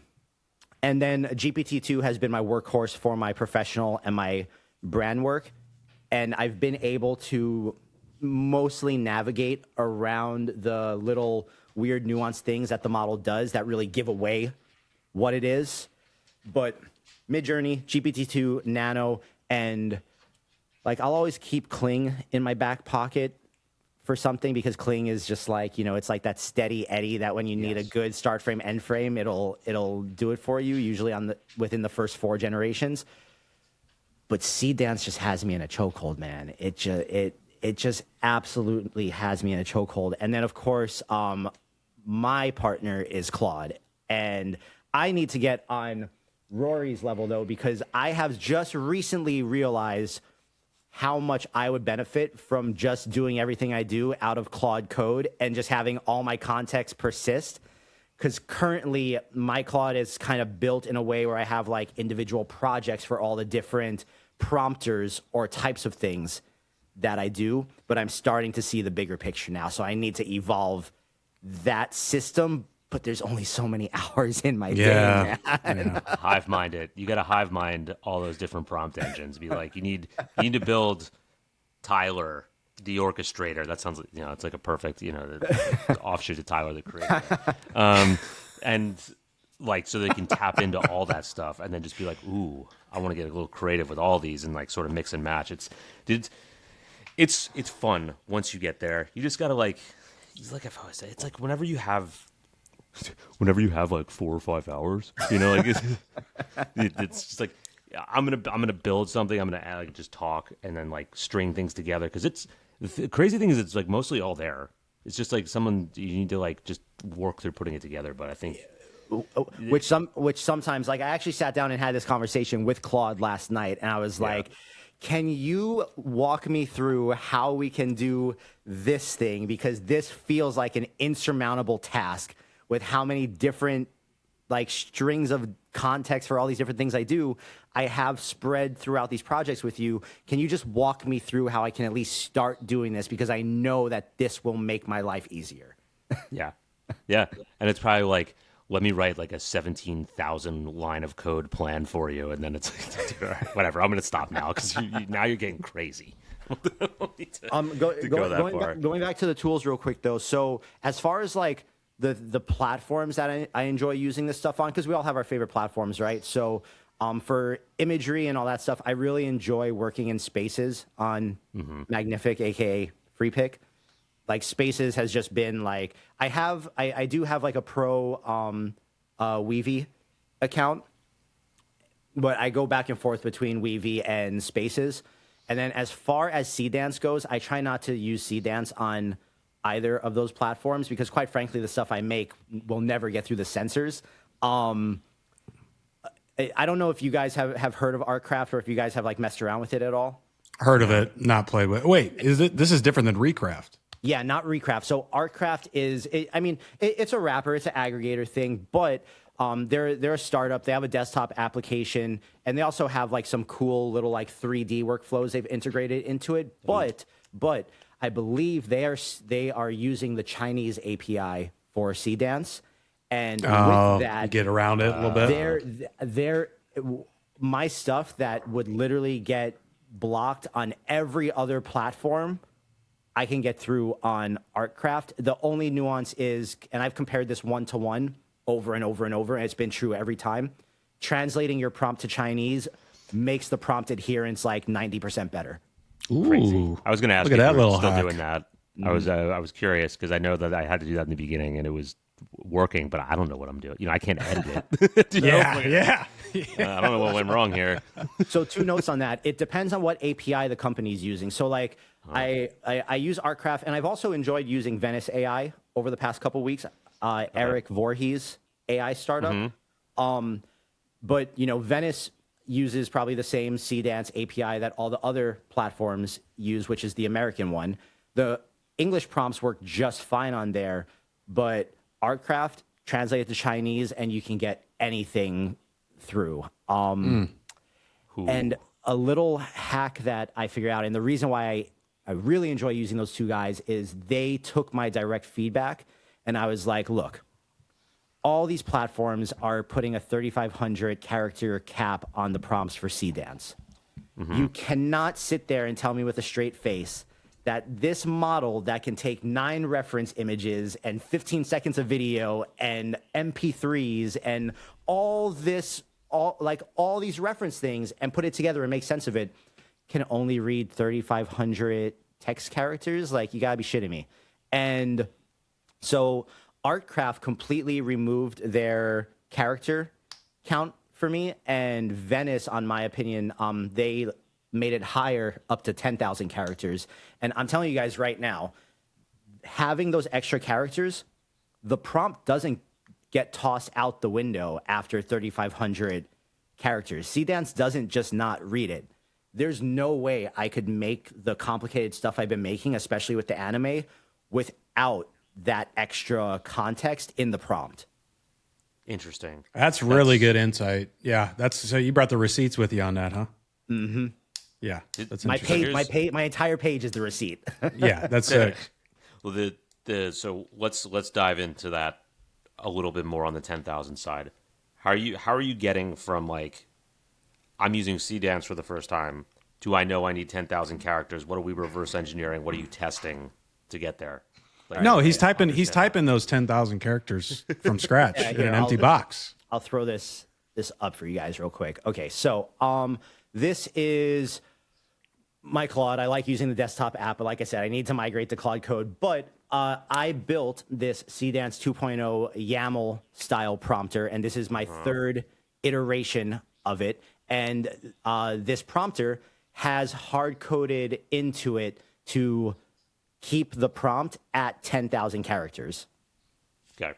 then GPT-2 has been my workhorse for my professional and my brand work. And I've been able to mostly navigate around the little weird nuanced things that the model does that really give away what it is. But Midjourney, GPT-2, Nano, and like I'll always keep Kling in my back pocket for something because Kling is just like, you know, it's like that steady Eddie that when you need a good start frame, end frame, it'll do it for you, usually within the first 4 generations. But Seedance just has me in a chokehold, man. It just absolutely has me in a chokehold. And then, of course, my partner is Claude. And I need to get on Rory's level, though, because I have just recently realized how much I would benefit from just doing everything I do out of Claude code and just having all my context persist. Because currently, my Claude is kind of built in a way where I have like individual projects for all the different prompters or types of things that I do, but I'm starting to see the bigger picture now. So I need to evolve that system, but there's only so many hours in my day. Hive mind it. You got to hive mind all those different prompt engines. Be like, you need to build Tyler, the orchestrator. That sounds like, you know, it's like a perfect, you know, the offshoot of Tyler, the creator. And like, so they can tap into all that stuff and then just be like, ooh, I want to get a little creative with all these and like sort of mix and match. It's fun once you get there. You just gotta like I've always said, it's like whenever you have like 4 or 5 hours, you know, like it's just like I'm gonna build something. I'm gonna like just talk and then like string things together because the crazy thing is it's like mostly all there. It's just like you need to like just work through putting it together. But I think. Which sometimes, like I actually sat down and had this conversation with Claude last night, and I was like, can you walk me through how we can do this thing? Because this feels like an insurmountable task with how many different like strings of context for all these different things I do. I have spread throughout these projects with you. Can you just walk me through how I can at least start doing this? Because I know that this will make my life easier. Yeah. And it's probably like, let me write like a 17,000 line of code plan for you. And then it's like, whatever, I'm going to stop now because now you're getting crazy. Going back to the tools real quick, though. So as far as like the platforms that I enjoy using this stuff on, because we all have our favorite platforms, right? So for imagery and all that stuff, I really enjoy working in Spaces on Magnific, aka Freepik. Like Spaces has just been like I do have like a pro Weavy account, but I go back and forth between Weavy and Spaces. And then as far as Seedance goes, I try not to use Seedance on either of those platforms because quite frankly, the stuff I make will never get through the sensors. I don't know if you guys have heard of Artcraft or if you guys have like messed around with it at all. Heard of it, not played with. Wait, this is different than Recraft? Yeah, not Recraft. So Artcraft it's a wrapper, it's an aggregator thing, but they're a startup. They have a desktop application, and they also have like some cool little like 3D workflows they've integrated into it. But I believe they are using the Chinese API for Seedance, and with that, you get around it a little bit. They're my stuff that would literally get blocked on every other platform. I can get through on Artcraft. The only nuance is, and I've compared this 1-to-1 over and over and over, and it's been true every time. Translating your prompt to Chinese makes the prompt adherence like 90% better. Ooh. Crazy. I was going to ask Look if at that you were little still hack. doing that. I was curious because I know that I had to do that in the beginning and it was working, but I don't know what I'm doing. I can't edit it. Yeah. I don't know what went wrong here. So 2 notes on that. It depends on what API the company's using. So like I use Artcraft, and I've also enjoyed using Venice AI over the past couple weeks. Eric Voorhees AI startup. But Venice uses probably the same Seedance API that all the other platforms use, which is the American one. The English prompts work just fine on there, but Artcraft translated to Chinese and you can get anything through. And a little hack that I figured out, and the reason why I really enjoy using those 2 guys is they took my direct feedback, and I was like, look, all these platforms are putting a 3,500 character cap on the prompts for Seedance. You cannot sit there and tell me with a straight face that this model that can take 9 reference images and 15 seconds of video and MP3s and all these reference things and put it together and make sense of it can only read 3,500 text characters. Like, you gotta be shitting me. And so Artcraft completely removed their character count for me, and Venice, on my opinion, they made it higher, up to 10,000 characters. And I'm telling you guys right now, having those extra characters, the prompt doesn't get tossed out the window after 3,500 characters. Seedance doesn't just not read it. There's no way I could make the complicated stuff I've been making, especially with the anime, without that extra context in the prompt. Interesting. That's really good insight. Yeah, so you brought the receipts with you on that, huh? Mm-hmm. Yeah, that's My interesting. my entire page is the receipt. Yeah, that's sick. Well, so let's dive into that a little bit more on the 10,000 side. How are you getting from like, I'm using Seedance for the first time, to I know I need 10,000 characters? What are we reverse engineering? What are you testing to get there? Like, No, he's typing those 10,000 characters from scratch in an empty box. I'll throw this up for you guys real quick. Okay, so this is my Claude. I like using the desktop app, but like I said, I need to migrate to Claude Code. But I built this Seedance 2.0 YAML-style prompter, and this is my 3rd iteration of it. And this prompter has hard-coded into it to keep the prompt at 10,000 characters. Okay.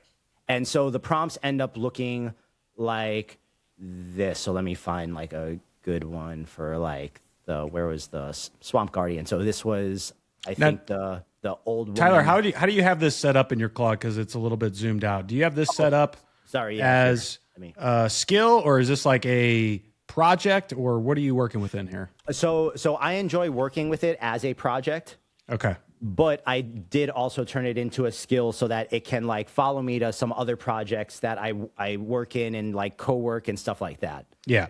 And so the prompts end up looking like this. So let me find like a good one for like where was the Swamp Guardian? So this was, I think, the old one. Tyler, how do you have this set up in your Claude? Because it's a little bit zoomed out. Do you have this set up as a skill, or is this like a project, or what are you working with in here? So I enjoy working with it as a project. Okay. But I did also turn it into a skill so that it can like follow me to some other projects that I work in and like co-work and stuff like that. Yeah.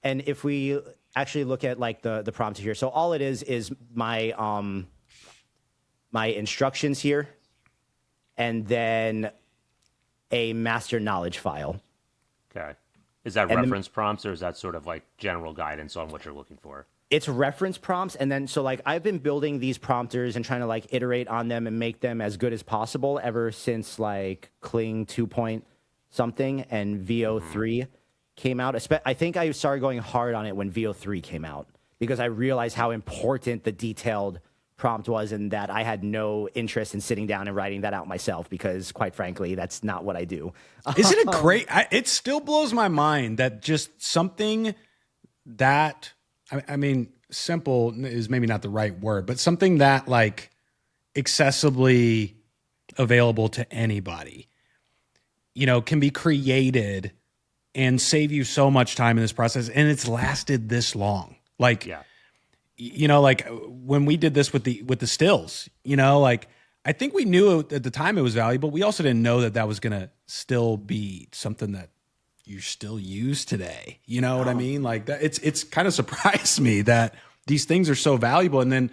And if we actually look at like the prompt here, so all it is my my instructions here, and then a master knowledge file. Okay. Is that reference prompts, or is that sort of like general guidance on what you're llooking for? It's reference prompts. And then, so like, I've been building these prompters and trying to like iterate on them and make them as good as possible ever since like Kling 2 point something and VO3 came out. I think I started going hard on it when VO3 came out, because I realized how important the detailed prompt was, and that I had no interest in sitting down and writing that out myself, because quite frankly, that's not what I do. Isn't it great? It still blows my mind that just something that, I mean, simple is maybe not the right word, but something that like accessibly available to anybody, can be created and save you so much time in this process. And it's lasted this long. Like, like when we did this with the stills, like I think we knew at the time it was valuable. We also didn't know that was going to still be something that you still use today. You know what I mean? Like that, it's kind of surprised me that these things are so valuable. And then,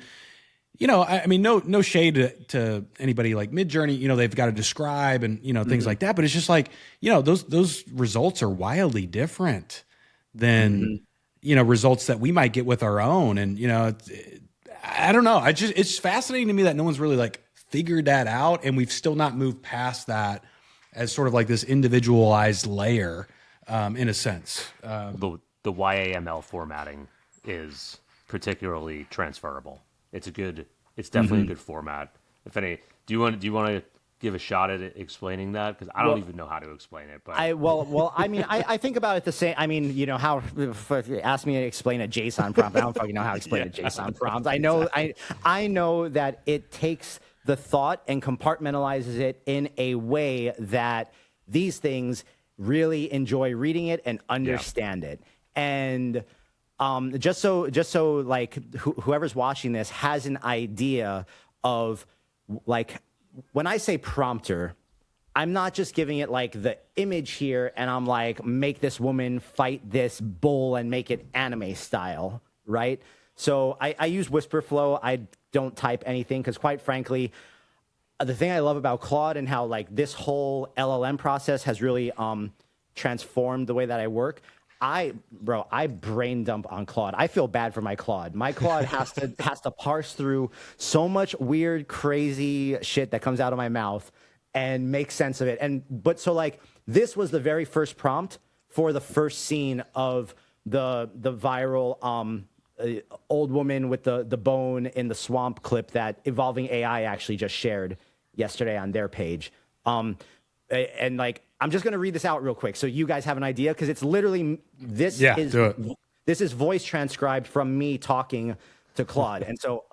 I mean, no shade to anybody like Midjourney. They've got to describe and things like that. But it's just like those results are wildly different than results that we might get with our own. And I don't know. It's fascinating to me that no one's really like figured that out, and we've still not moved past that as sort of like this individualized layer, in a sense. The YAML formatting is particularly transferable. It's definitely a good format. If any, do you want to give a shot at explaining that? Because I don't even know how to explain it. But I think about it the same. I mean, how ask me to explain a JSON prompt. I don't fucking know how to explain a JSON prompt. I know that it takes the thought and compartmentalizes it in a way that these things really enjoy reading it and understand it. And just so like whoever's watching this has an idea of, like, when I say prompter, I'm not just giving it like the image here and I'm like, make this woman fight this bull and make it anime style, right? So I use whisper flow. I don't type anything because, quite frankly, the thing I love about Claude and how like this whole LLM process has really transformed the way that I work. I brain dump on Claude. I feel bad for my Claude. My Claude has to parse through so much weird, crazy shit that comes out of my mouth and make sense of it. But so like this was the very first prompt for the first scene of the viral old woman with the bone in the swamp clip that Evolving AI actually just shared yesterday on their page. And like, I'm just going to read this out real quick so you guys have an idea, because it's literally this is voice transcribed from me talking to Claude. And so,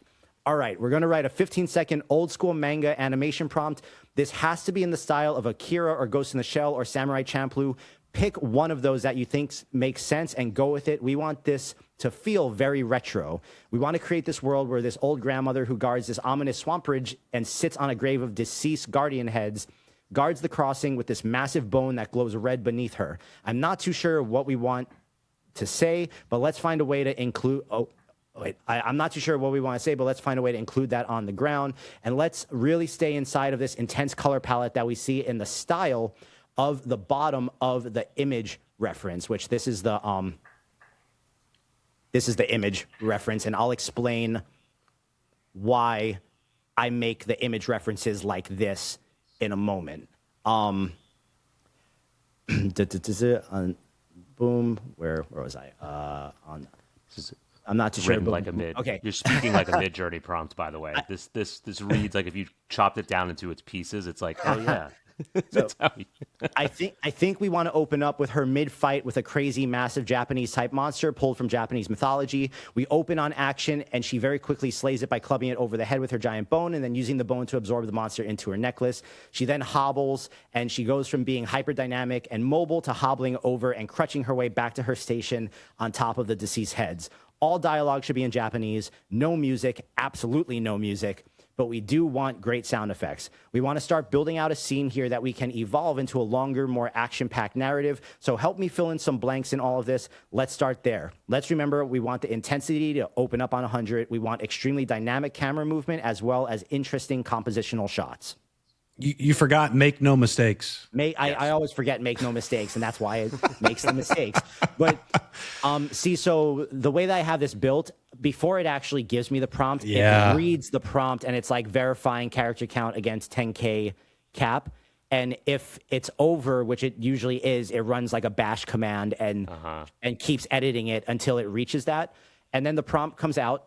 all right, we're going to write a 15-second old school manga animation prompt. This has to be in the style of Akira or Ghost in the Shell or Samurai Champloo. Pick one of those that you think makes sense and go with it. We want this to feel very retro. We want to create this world where this old grandmother who guards this ominous swamp ridge and sits on a grave of deceased guardian heads guards the crossing with this massive bone that glows red beneath her. I'm not too sure what we want to say, but let's find a way to include... I'm not too sure what we want to say, but let's find a way to include that on the ground. And let's really stay inside of this intense color palette that we see in the style of the bottom of the image reference, which this is the image reference. And I'll explain why I make the image references like this in a moment. Boom. Where was I? I'm not too sure. Like a mid. Okay. You're speaking like a Midjourney prompt, by the way. This reads like if you chopped it down into its pieces, it's like, oh yeah. So, I think we want to open up with her mid-fight with a crazy, massive Japanese-type monster pulled from Japanese mythology. We open on action, and she very quickly slays it by clubbing it over the head with her giant bone and then using the bone to absorb the monster into her necklace. She then hobbles, and she goes from being hyper-dynamic and mobile to hobbling over and crutching her way back to her station on top of the deceased heads. All dialogue should be in Japanese. No music, absolutely no music. But we do want great sound effects. We want to start building out a scene here that we can evolve into a longer, more action-packed narrative. So help me fill in some blanks in all of this. Let's start there. Let's remember we want the intensity to open up on 100. We want extremely dynamic camera movement as well as interesting compositional shots. You forgot make no mistakes. I always forget make no mistakes, and that's why it makes the mistakes. But see, so the way that I have this built, before it actually gives me the prompt, it reads the prompt, and it's like verifying character count against 10K cap. And if it's over, which it usually is, it runs like a bash command and keeps editing it until it reaches that. And then the prompt comes out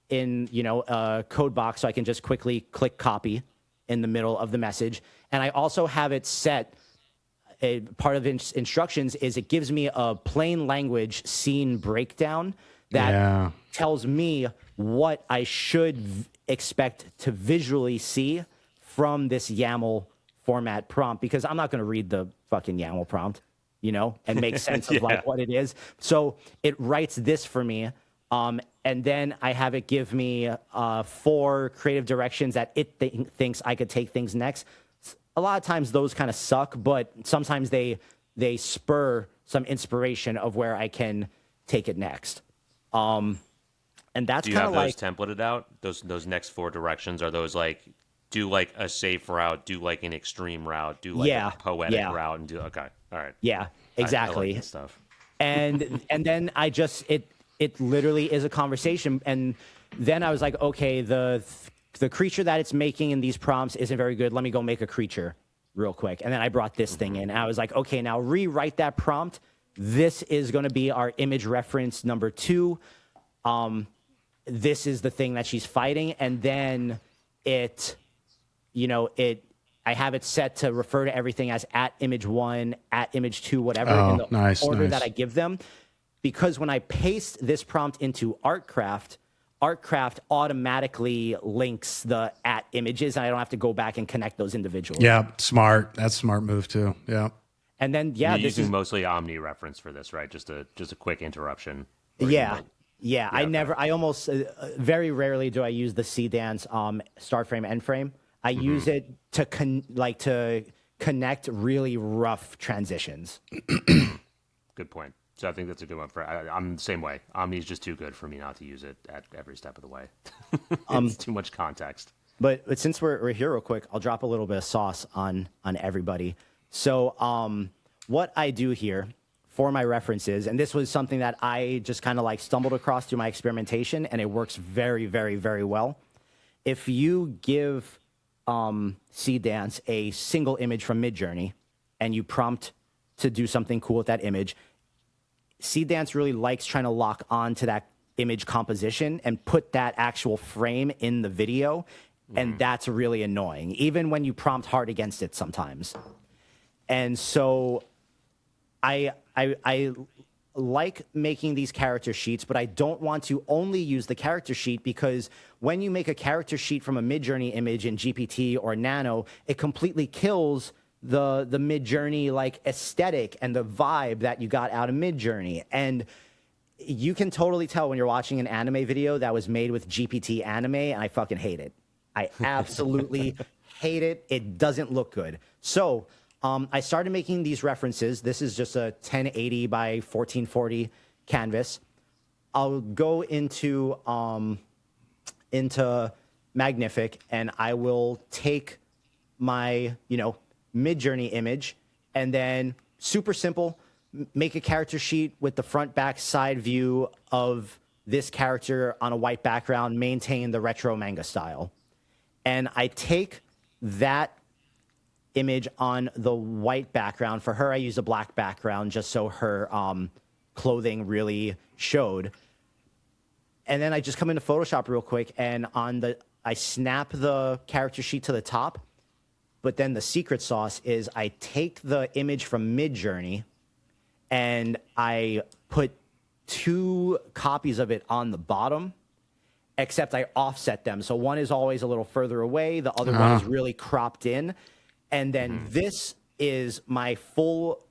in a code box, so I can just quickly click copy in the middle of the message. And I also have it set, part of instructions is it gives me a plain language scene breakdown that tells me what I should expect to visually see from this YAML format prompt, because I'm not going to read the fucking YAML prompt, and make sense of like what it is. So it writes this for me. And then I have it give me 4 creative directions that it thinks I could take things next. A lot of times those kind of suck, but sometimes they spur some inspiration of where I can take it next. And And that's Do you kind have of those like, templated out? Those next 4 directions, are those like do like a safe route, do like an extreme route, do like yeah, a poetic yeah, route, and do okay, all right. yeah, I like exactly. that stuff. And then it literally is a conversation. And then I was like, okay, the creature that it's making in these prompts isn't very good. Let me go make a creature real quick. And then I brought this thing in. And I was like, okay, now rewrite that prompt. This is going to be our image reference number 2. This is the thing that she's fighting. And then I have it set to refer to everything as @image1, @image2, whatever, in the order that I give them. Because when I paste this prompt into Artcraft automatically links the @images, and I don't have to go back and connect those individually. Yeah, smart. That's a smart move too. Yeah. And then You're this using is mostly Omni reference for this, right? Just a quick interruption. Yeah, I almost very rarely do I use the Seedance start frame end frame. I use it to connect really rough transitions. Good point. So I think that's a good one for. I'm the same way. Omni is just too good for me not to use it at every step of the way. It's too much context. But since we're here real quick, I'll drop a little bit of sauce on everybody. So what I do here for my references, and this was something that I just kind of like stumbled across through my experimentation, and it works very, very, very well. If you give Seedance a single image from Midjourney and you prompt to do something cool with that image, Seedance really likes trying to lock on to that image composition and put that actual frame in the video, and that's really annoying, even when you prompt hard against it sometimes. And so I like making these character sheets, but I don't want to only use the character sheet, because when you make a character sheet from a Midjourney image in GPT or Nano, it completely kills the Midjourney like aesthetic and the vibe that you got out of Midjourney. And you can totally tell when you're watching an anime video that was made with GPT anime, and I fucking hate it. I absolutely hate it. It doesn't look good. So I started making these references. This is just a 1080 by 1440 canvas. I'll go into Magnific, and I will take my, Midjourney image, and then super simple, make a character sheet with the front, back, side view of this character on a white background, maintain the retro manga style. And I take that image on the white background. For her, I used a black background just so her clothing really showed. And then I just come into Photoshop real quick, and I snap the character sheet to the top. But then the secret sauce is I take the image from Midjourney and I put 2 copies of it on the bottom, except I offset them. So one is always a little further away. The other one is really cropped in. And then this is my full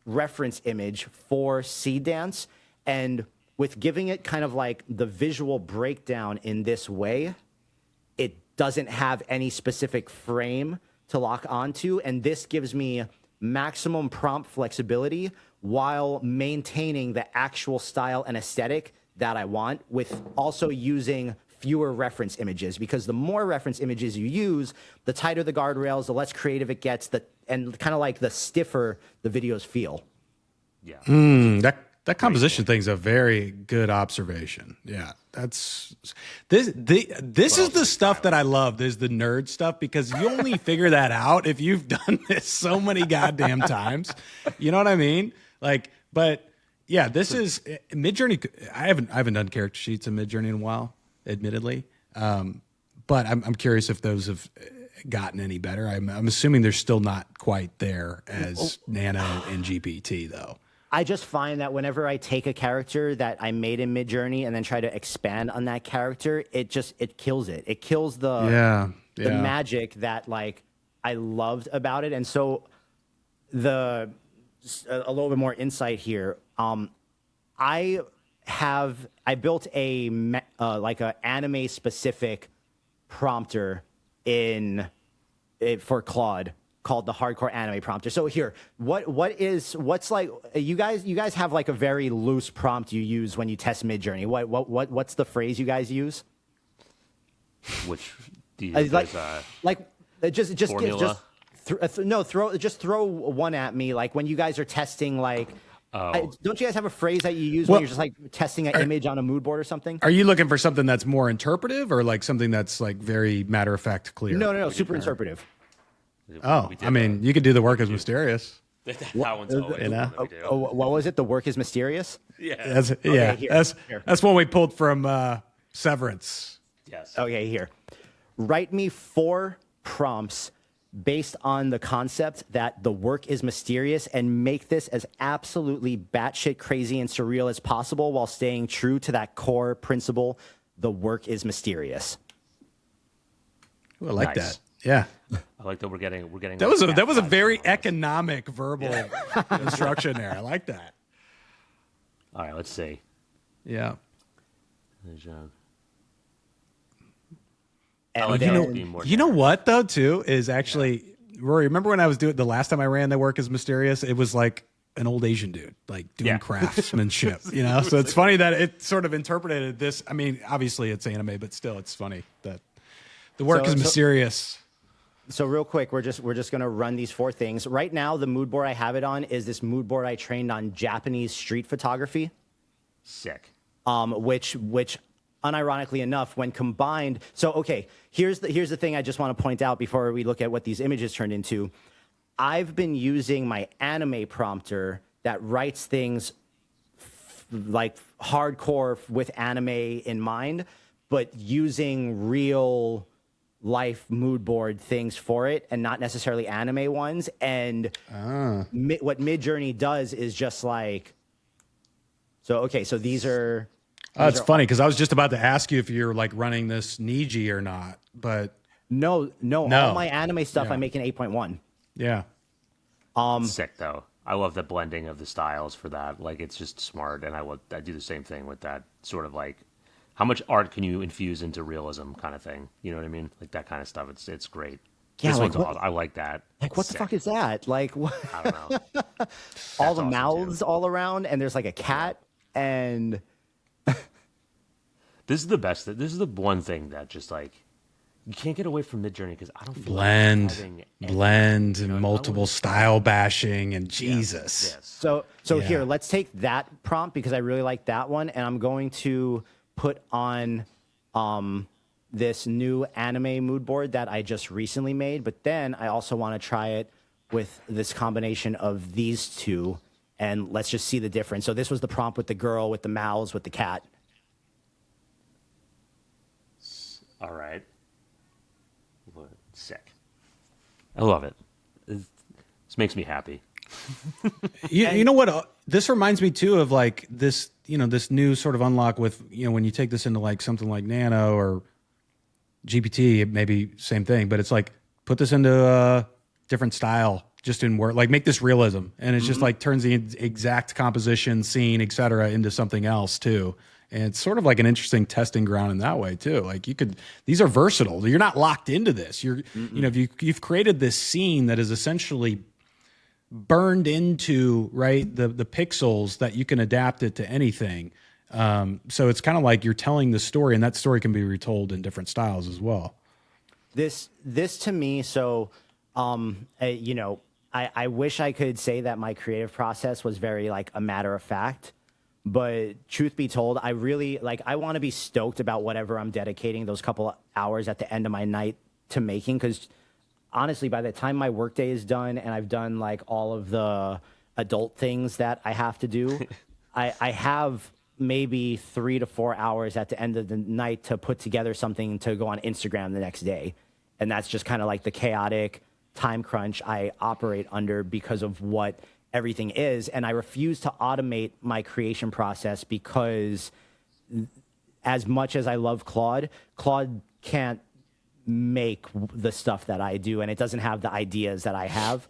reference image for Seedance. And with giving it kind of like the visual breakdown in this way, it doesn't have any specific frame to lock onto. And this gives me maximum prompt flexibility while maintaining the actual style and aesthetic that I want, with also using fewer reference images, because the more reference images you use, the tighter the guardrails, the less creative it gets, and kind of like the stiffer the videos feel. Yeah. That composition thing's a very good observation. Yeah, that's this is the stuff that I love. There's the nerd stuff, because you only figure that out if you've done this so many goddamn times. You know what I mean? Like, but yeah, this is Midjourney. I haven't done character sheets in Midjourney in a while, admittedly. But I'm curious if those have gotten any better. I'm assuming they're still not quite there as Nano and GPT though. I just find that whenever I take a character that I made in Midjourney and then try to expand on that character, it kills it. It kills the magic that like I loved about it. And so a little bit more insight here. I built a anime specific prompter for Claude called the hardcore anime prompter. So here, what's like you guys have like a very loose prompt you use when you test Midjourney. What's the phrase you guys use? Which do you just formula? just throw one at me. Like when you guys are testing, like, don't you guys have a phrase that you use Well, when you're just like testing an image on a mood board or something? Are you looking for something that's more interpretive or like something that's like very matter of fact clear? No, super interpretive. Oh, I mean, you could do the work as mysterious. That one's always the one that we do. What was it? The work is mysterious. Yeah. That's one we pulled from Severance. Yes. Okay, here. Write me 4 prompts based on the concept that the work is mysterious and make this as absolutely batshit crazy and surreal as possible while staying true to that core principle. The work is mysterious. Ooh, I like Nice. that. Yeah. I like that we're getting. That was a very economic verbal instruction there. I like that. All right, let's see. Yeah. And like then- how it's being more You know what though too is actually Rory. Remember when I was doing the last time I ran the work is mysterious? It was like an old Asian dude, like doing Yeah. craftsmanship. You know, so it's funny that it sort of interpreted this. I mean, obviously it's anime, but still, it's funny that the work is mysterious. So real quick, we're just gonna run these 4 things. Right now, the mood board I have it on is this mood board I trained on Japanese street photography. Sick. Which unironically enough, when combined, so okay, here's the thing I just want to point out before we look at what these images turned into. I've been using my anime prompter that writes things like hardcore with anime in mind, but using real life mood board things for it and not necessarily anime ones. And what Midjourney does is just like, so these are. Oh, it's funny because I was just about to ask you if you're like running this Niji or not, but No. All my anime stuff Yeah. I make in 8.1. yeah. Sick though. I love the blending of the styles for that. Like it's just smart, and I do the same thing with that sort of like, how much art can you infuse into realism kind of thing? You know what I mean? Like that kind of stuff. It's great. Yeah, This like one's what- awesome. I like that. Like, what Sick. the fuck is that? Like, what? I don't know. all the awesome, mouths too. all around, and there's like a cat, and This is the best. This is the one thing that just like you can't get away from Midjourney because I don't feel Blend, like having anything, blend, you know, and I multiple would- style bashing, and Jesus. Yes. so Yeah. here, let's take that prompt because I really like that one, and I'm going to put on this new anime mood board that I just recently made. But then I also want to try it with this combination of these two, and let's just see the difference. So this was the prompt with the girl, with the mouths, with the cat. All right. Sick. I love it. This makes me happy. You know what? This reminds me too of like this, this new sort of unlock with, when you take this into like something like Nano or GPT, it may be same thing, but it's like put this into a different style, just in work, like make this realism, and it's just like turns the exact composition, scene, etc., into something else too. And it's sort of like an interesting testing ground in that way too. Like these are versatile. You're not locked into this. If you've created this scene that is essentially burned into the pixels that you can adapt it to anything. So it's kind of like you're telling the story, and that story can be retold in different styles as well. This to me, so I wish I could say that my creative process was very like a matter of fact, but truth be told, I really I want to be stoked about whatever I'm dedicating those couple hours at the end of my night to making, because honestly, by the time my workday is done and I've done like all of the adult things that I have to do, I have maybe 3 to 4 hours at the end of the night to put together something to go on Instagram the next day. And that's just kind of like the chaotic time crunch I operate under because of what everything is. And I refuse to automate my creation process because as much as I love Claude can't make the stuff that I do, and it doesn't have the ideas that I have.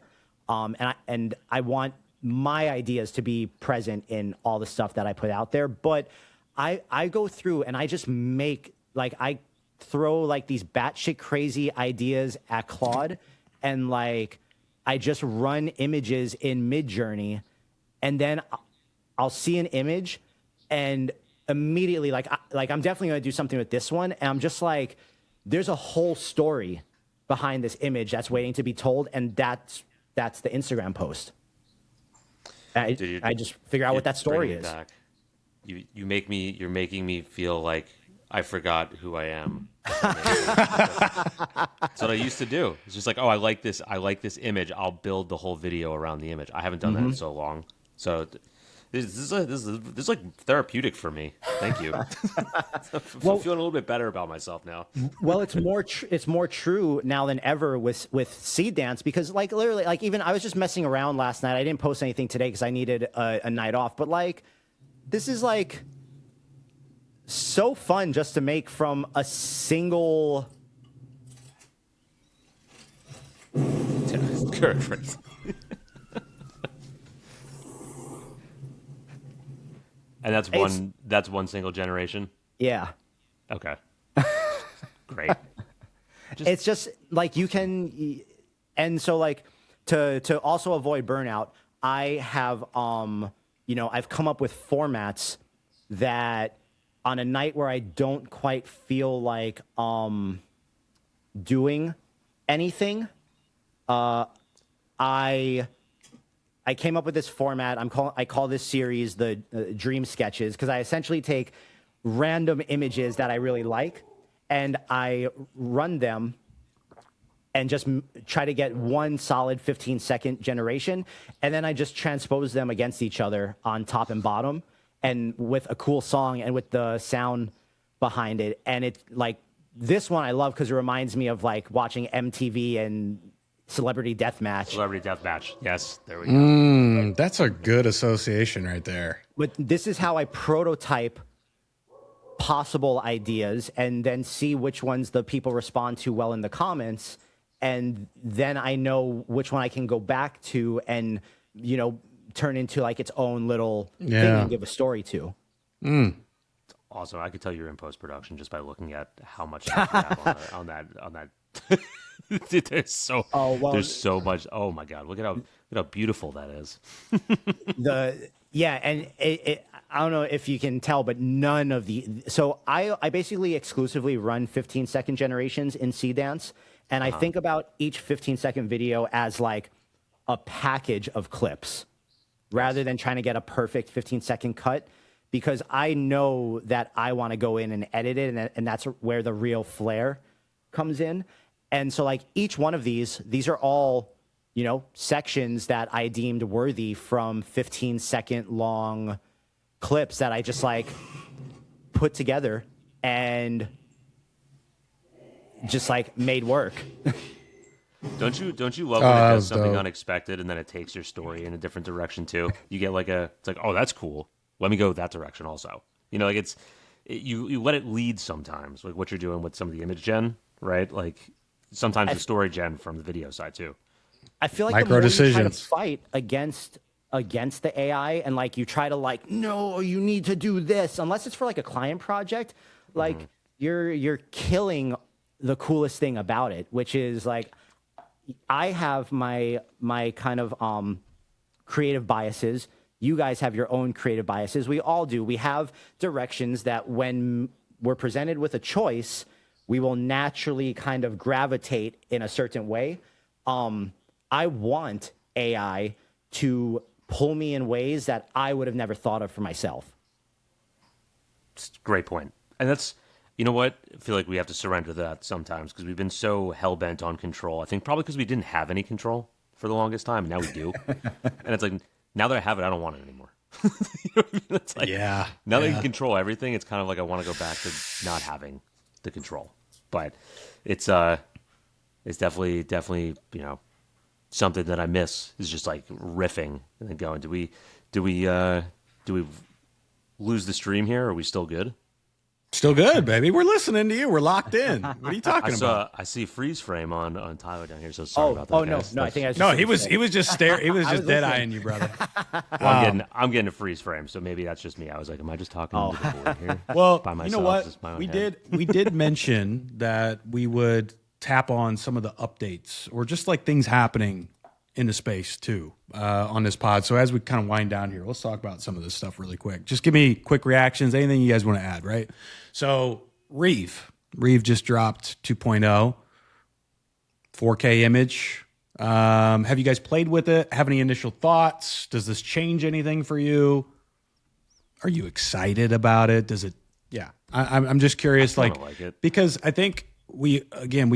And I want my ideas to be present in all the stuff that I put out there. But I go through and I just make, I throw these batshit crazy ideas at Claude, and I just run images in Midjourney, and then I'll see an image, and immediately, like I'm definitely going to do something with this one, and I'm just like, there's a whole story behind this image that's waiting to be told, and that's the Instagram post. I just figure out what that story is. Back. You're making me feel like I forgot who I am. That's what I used to do. It's just like, oh, I like this image. I'll build the whole video around the image. I haven't done that in so long. So this is like therapeutic for me. Thank you. I'm feeling a little bit better about myself now. Well, it's more true now than ever with Seedance, because like literally, like even I was just messing around last night. I didn't post anything today because I needed a night off. But like, this is like so fun just to make from a single. And that's one single generation? Yeah. Okay. Great. It's just like you can, and so like to also avoid burnout, I have I've come up with formats that on a night where I don't quite feel like doing anything, I came up with this format. I call this series the Dream Sketches, because I essentially take random images that I really like and I run them and just try to get one solid 15-second generation, and then I just transpose them against each other on top and bottom, and with a cool song and with the sound behind it. And it like this one I love because it reminds me of like watching MTV and Celebrity Deathmatch. Celebrity Deathmatch. Yes, there we go. That's a good association right there. But this is how I prototype possible ideas and then see which ones the people respond to well in the comments. And then I know which one I can go back to and, turn into like its own little thing and give a story to. Awesome. I could tell you're in post-production just by looking at how much stuff you have on that. There's so much. Oh my God! Look at how beautiful that is. And I don't know if you can tell, but none of so I basically exclusively run 15-second generations in Seedance, and I think about each 15-second video as like a package of clips, rather than trying to get a perfect 15-second cut, because I know that I want to go in and edit it, and that's where the real flair comes in. And so like each one of these are all, sections that I deemed worthy from 15-second long clips that I just like put together and just like made work. Don't you love when it does something unexpected and then it takes your story in a different direction too? You get it's like, oh, that's cool. Let me go that direction also. Like you let it lead sometimes, like what you're doing with some of the image gen, right? Like sometimes the story gen from the video side too. I feel like Micro the more decisions. you try to fight against the AI and like you try to no, you need to do this, unless it's for like a client project, like you're killing the coolest thing about it, which is like I have my kind of creative biases. You guys have your own creative biases. We all do. We have directions that when we're presented with a choice, we will naturally kind of gravitate in a certain way. I want AI to pull me in ways that I would have never thought of for myself. Great point. And that's, you know what? I feel like we have to surrender that sometimes because we've been so hell-bent on control. I think probably because we didn't have any control for the longest time, and now we do. And it's like, now that I have it, I don't want it anymore. You know what I mean? It's like, now that you can control everything, it's kind of like I want to go back to not having the control. But it's definitely something that I miss is just like riffing and then going, do we lose the stream here? Or are we still good? Still good, baby. We're listening to you. We're locked in. What are you talking about? I see freeze frame on Tyler down here. So sorry about that. Oh guys. no, I think I was he was just staring. He was just dead eyeing you, brother. Well, I'm getting a freeze frame, so maybe that's just me. I was like, am I just talking to the board here? Well, by myself? you know what? Just my own We head? did mention that we would tap on some of the updates or just like things happening in the space too on this pod. So as we kind of wind down here, let's talk about some of this stuff really quick. Just give me quick reactions, anything you guys want to add, right? So Reeve just dropped 2.0, 4K image. Have you guys played with it? Have any initial thoughts? Does this change anything for you? Are you excited about it? Does it? Yeah, I'm just curious, like it. because I think we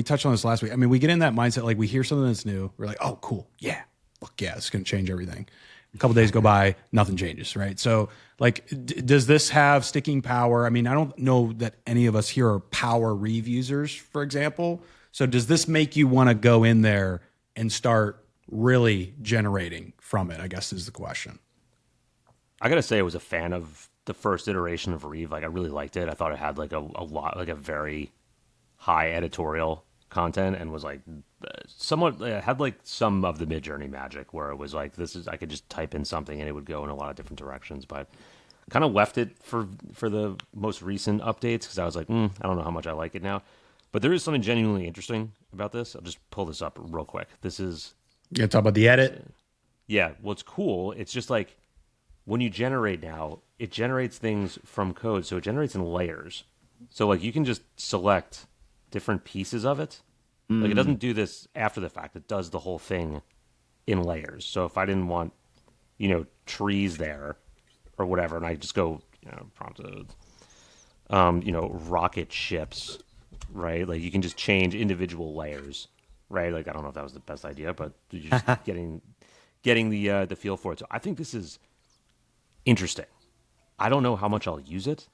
touched on this last week. I mean, we get in that mindset, like we hear something that's new, we're like, oh, cool, yeah, fuck yeah, it's going to change everything. A couple days go by, nothing changes, right? So, like, does this have sticking power? I mean, I don't know that any of us here are power Reeve users, for example. So, does this make you want to go in there and start really generating from it? I guess is the question. I gotta say, I was a fan of the first iteration of Reeve. Like, I really liked it. I thought it had like a lot, like a very high editorial content, and was like somewhat had like some of the Midjourney magic, where it was like, this is, I could just type in something and it would go in a lot of different directions. But kind of left it for the most recent updates, because I was like, I don't know how much I like it now. But there is something genuinely interesting about this. I'll just pull this up real quick. This is, You gonna talk about the edit? yeah, what's cool, it's just like, when you generate now, it generates things from code, so it generates in layers. So like, you can just select different pieces of it. Like, it doesn't do this after the fact. It does the whole thing in layers. So if I didn't want, trees there or whatever, and I just go, prompted, rocket ships, right? Like, you can just change individual layers, right? Like, I don't know if that was the best idea, but you're just getting the feel for it. So I think this is interesting. I don't know how much I'll use it.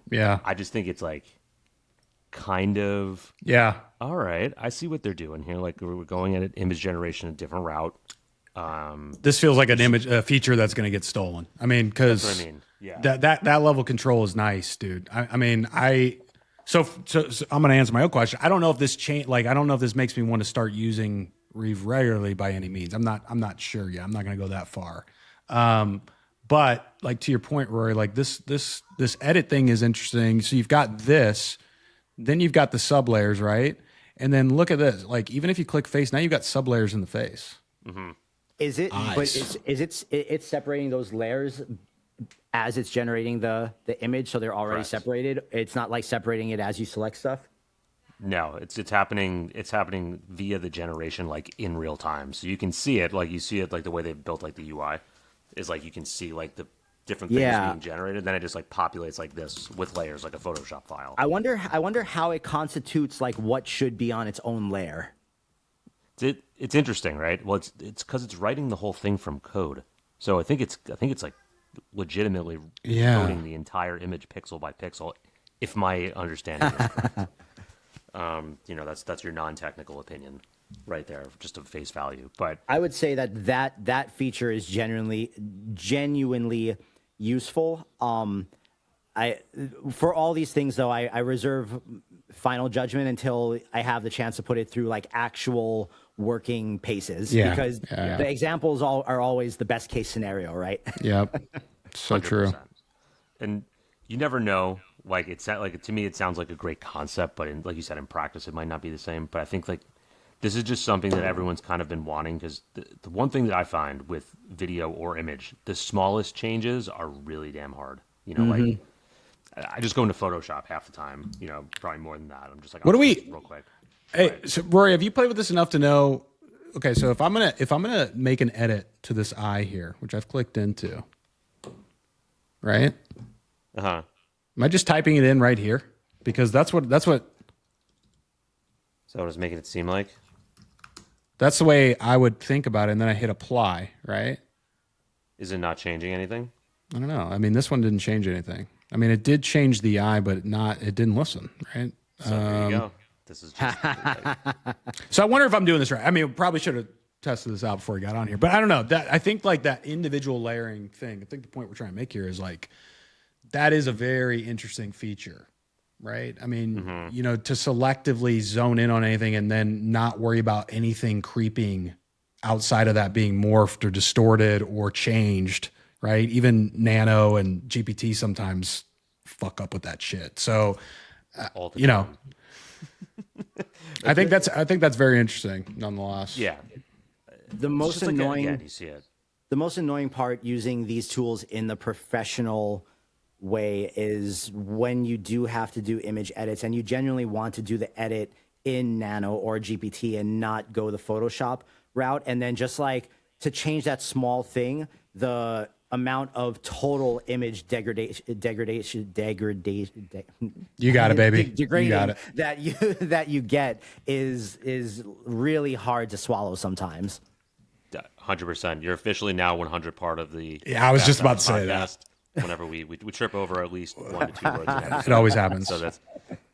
Yeah. I just think it's like, kind of, Yeah. all right, I see what they're doing here. Like, we're going at an image generation a different route. This feels like a feature that's going to get stolen. I mean, because That's what I mean. Yeah. that level of control is nice, dude. So I'm going to answer my own question. I don't know if this change, like, I don't know if this makes me want to start using Reeve regularly by any means. I'm not sure yet. I'm not going to go that far. But like, to your point, Rory, like this edit thing is interesting. So you've got this, then you've got the sub layers, right? And then look at this. Like, even if you click face, now you've got sub layers in the face. Mm-hmm. Is it? Eyes. But it's separating those layers as it's generating the image, so they're already Correct. separated. It's not like separating it as you select stuff. No, it's happening. It's happening via the generation, like in real time. So you can see it, like the way they built like the UI is like, you can see like the different things being generated. Then it just like populates like this with layers, like a Photoshop file. I wonder how it constitutes like what should be on its own layer. It's interesting, right? Well, it's because it's writing the whole thing from code. So I think it's like legitimately coding the entire image pixel by pixel, if my understanding is correct. That's your non-technical opinion right there, just of face value. But I would say that feature is genuinely useful. For all these things though, I reserve final judgment until I have the chance to put it through like actual working paces, because the examples are always the best case scenario, right? Yep. So 100%. true. And you never know. Like, to me, it sounds like a great concept, but like you said, in practice, it might not be the same. But I think like this is just something that everyone's kind of been wanting, because the one thing that I find with video or image, the smallest changes are really damn hard. Like, I just go into Photoshop half the time. Probably more than that. I'm just like, What do we- real quick. Hey, so Rory, have you played with this enough to know? Okay, so if I'm gonna make an edit to this eye here, which I've clicked into, right? Uh-huh. Am I just typing it in right here? Because that's what So what it's making it seem like? that's the way I would think about it. And then I hit apply, right? Is it not changing anything? I don't know. I mean, this one didn't change anything. I mean, it did change the eye, but it didn't listen, right? So there you go. This is just So I wonder if I'm doing this right. I mean, probably should have tested this out before we got on here, but I don't know. I think like that individual layering thing, I think the point we're trying to make here is like, that is a very interesting feature, right? I mean, to selectively zone in on anything and then not worry about anything creeping outside of that being morphed or distorted or changed, right? Even Nano and GPT sometimes fuck up with that shit. So, all the time. I think that's very interesting, nonetheless. Yeah. The most just like annoying. again, you see it. The most annoying part using these tools in the professional way is when you do have to do image edits and you genuinely want to do the edit in Nano or GPT and not go the Photoshop route. And then just like to change that small thing, the amount of total image degradation, You got it, baby. degrading You got it. that you get is really hard to swallow sometimes. 100%. You're officially now 100 part of the. Yeah, I was just about to say podcast. Whenever we trip over at least 1 to 2 words, an episode. It always happens. So that's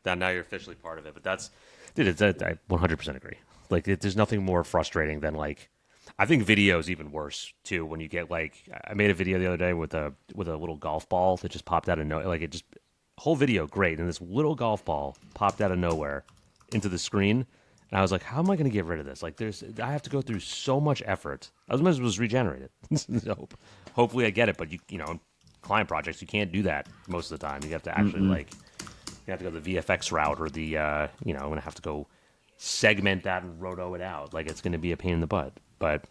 that. Now you're officially part of it. But that's, dude. I 100% agree. Like, there's nothing more frustrating than like. I think video is even worse too. When you get like, I made a video the other day with a little golf ball that just popped out of nowhere. Like, it just whole video great, and this little golf ball popped out of nowhere into the screen. And I was like, how am I going to get rid of this? Like, I have to go through so much effort. I was supposed to regenerate it. So hopefully I get it. But you know, client projects, you can't do that most of the time. You have to actually you have to go the VFX route or the I'm going to have to go segment that and roto it out. Like, it's going to be a pain in the butt. But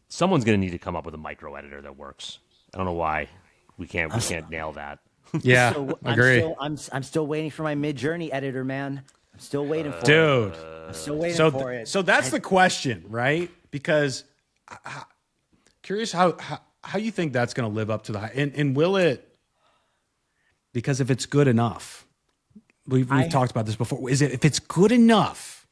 someone's going to need to come up with a micro editor that works. I don't know why we can't nail that. Yeah, So agree. I'm still waiting for my Midjourney editor, man. I'm still waiting for it. Dude. I'm still waiting for it. So that's the question, right? Because curious how you think that's going to live up to the hype, and will it? Because if it's good enough, we've talked about this before. If it's good enough,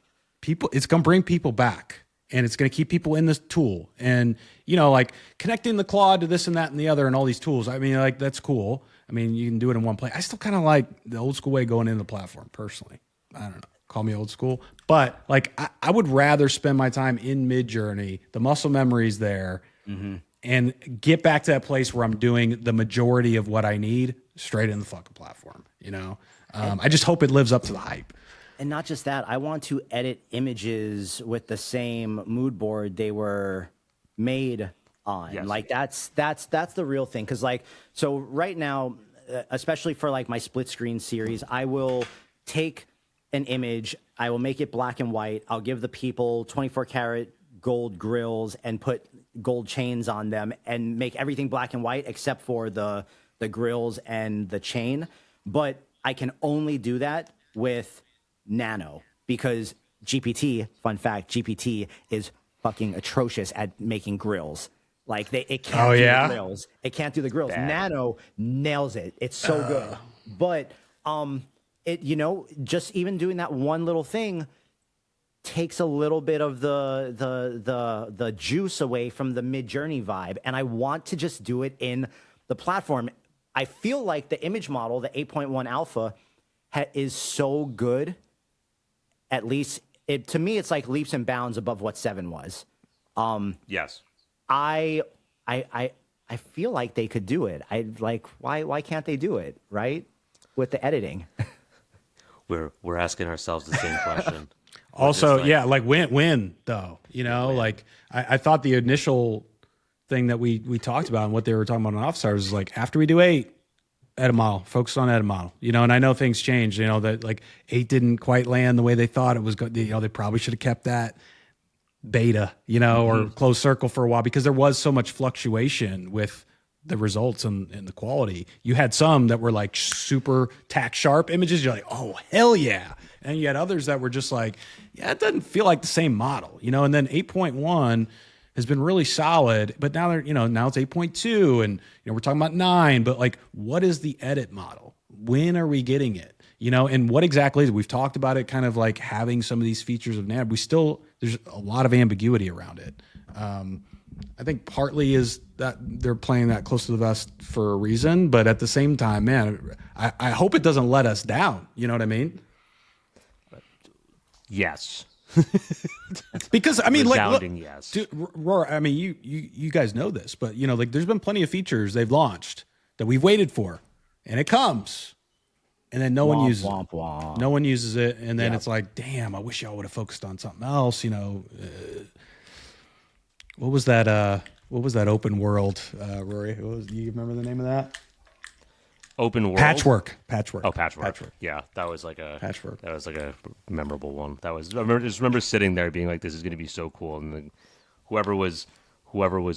it's going to bring people back, and it's going to keep people in this tool, and like connecting the Claude to this and that and the other, and all these tools. I mean, like, that's cool. I mean, you can do it in one place. I still kind of like the old school way going into the platform, personally. I don't know. Call me old school. But like, I would rather spend my time in Midjourney, the muscle memory's there, and get back to that place where I'm doing the majority of what I need straight in the fucking platform. I just hope it lives up to the hype. And not just that, I want to edit images with the same mood board they were made on. Yes. Like, that's the real thing. Because like, so right now, especially for like my split screen series, I will take an image, I will make it black and white. I'll give the people 24 karat gold grills and put gold chains on them and make everything black and white except for the grills and the chain. But I can only do that with Nano because GPT, fun fact, GPT is fucking atrocious at making grills. Like, it can't do the grills. It can't do the grills. Bad. Nano nails it. It's so good. But it, just even doing that one little thing takes a little bit of the juice away from the Midjourney vibe. And I want to just do it in the platform. I feel like the image model, the 8.1 alpha, is so good. At least to me, it's like leaps and bounds above what 7 was. Yes. I feel like they could do it. Why can't they do it, right? With the editing. We're asking ourselves the same question. Also, like when though, like I thought the initial thing that we talked about and what they were talking about on Offstars is like, after we do 8, edit model, focus on edit model, and I know things changed, that like 8 didn't quite land the way they thought it was going. They probably should have kept that beta, or closed circle for a while, because there was so much fluctuation with the results and the quality. You had some that were like super tack sharp images. You're like, oh, hell yeah. And you had others that were just like, yeah, it doesn't feel like the same model, and then 8.1 has been really solid, but now now it's 8.2 and we're talking about 9, but like, what is the edit model? When are we getting it? And what exactly is it? We've talked about it kind of like having some of these features of Nano. There's a lot of ambiguity around it. I think partly is that they're playing that close to the vest for a reason, but at the same time, man, I hope it doesn't let us down. You know what I mean? Yes. Because I mean, resounding like, yes. Dude, Roar, I mean, you guys know this, but like, there's been plenty of features they've launched that we've waited for, and it comes, and then no one uses it. No one uses it, and then it's like, damn, I wish y'all would have focused on something else. What was that? What was that open world, Rory? You remember the name of that? Open world. Patchwork. Oh, patchwork. Yeah, that was like a patchwork. That was like a memorable one. I just remember sitting there being like, "This is going to be so cool," and then whoever was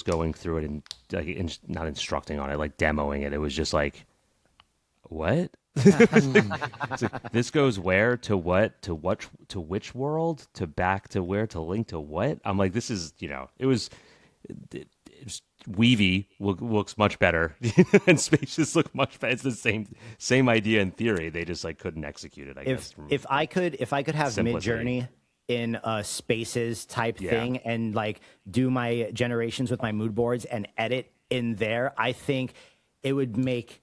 going through it and like not instructing on it, like demoing it, it was just like, what? It's like, this goes where to what to which world to back to where to link to what? I'm like, this is it was Weavy looks much better and Spaces look much better. It's the same idea in theory. They just like couldn't execute it. I guess. If I could have simplicity. Midjourney in a Spaces type thing and like do my generations with my mood boards and edit in there, I think it would make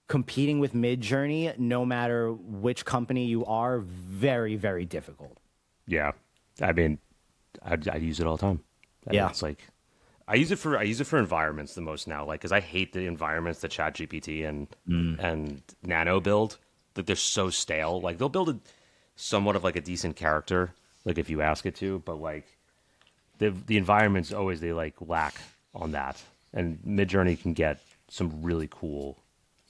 competing with Midjourney, no matter which company you are, very, very difficult. Yeah, I mean, I use it all the time. It's like I use it for environments the most now, like because I hate the environments that ChatGPT and Nano build. That they're so stale. Like they'll build somewhat of like a decent character, like if you ask it to, but like the environments always they like lack on that. And Midjourney can get some really cool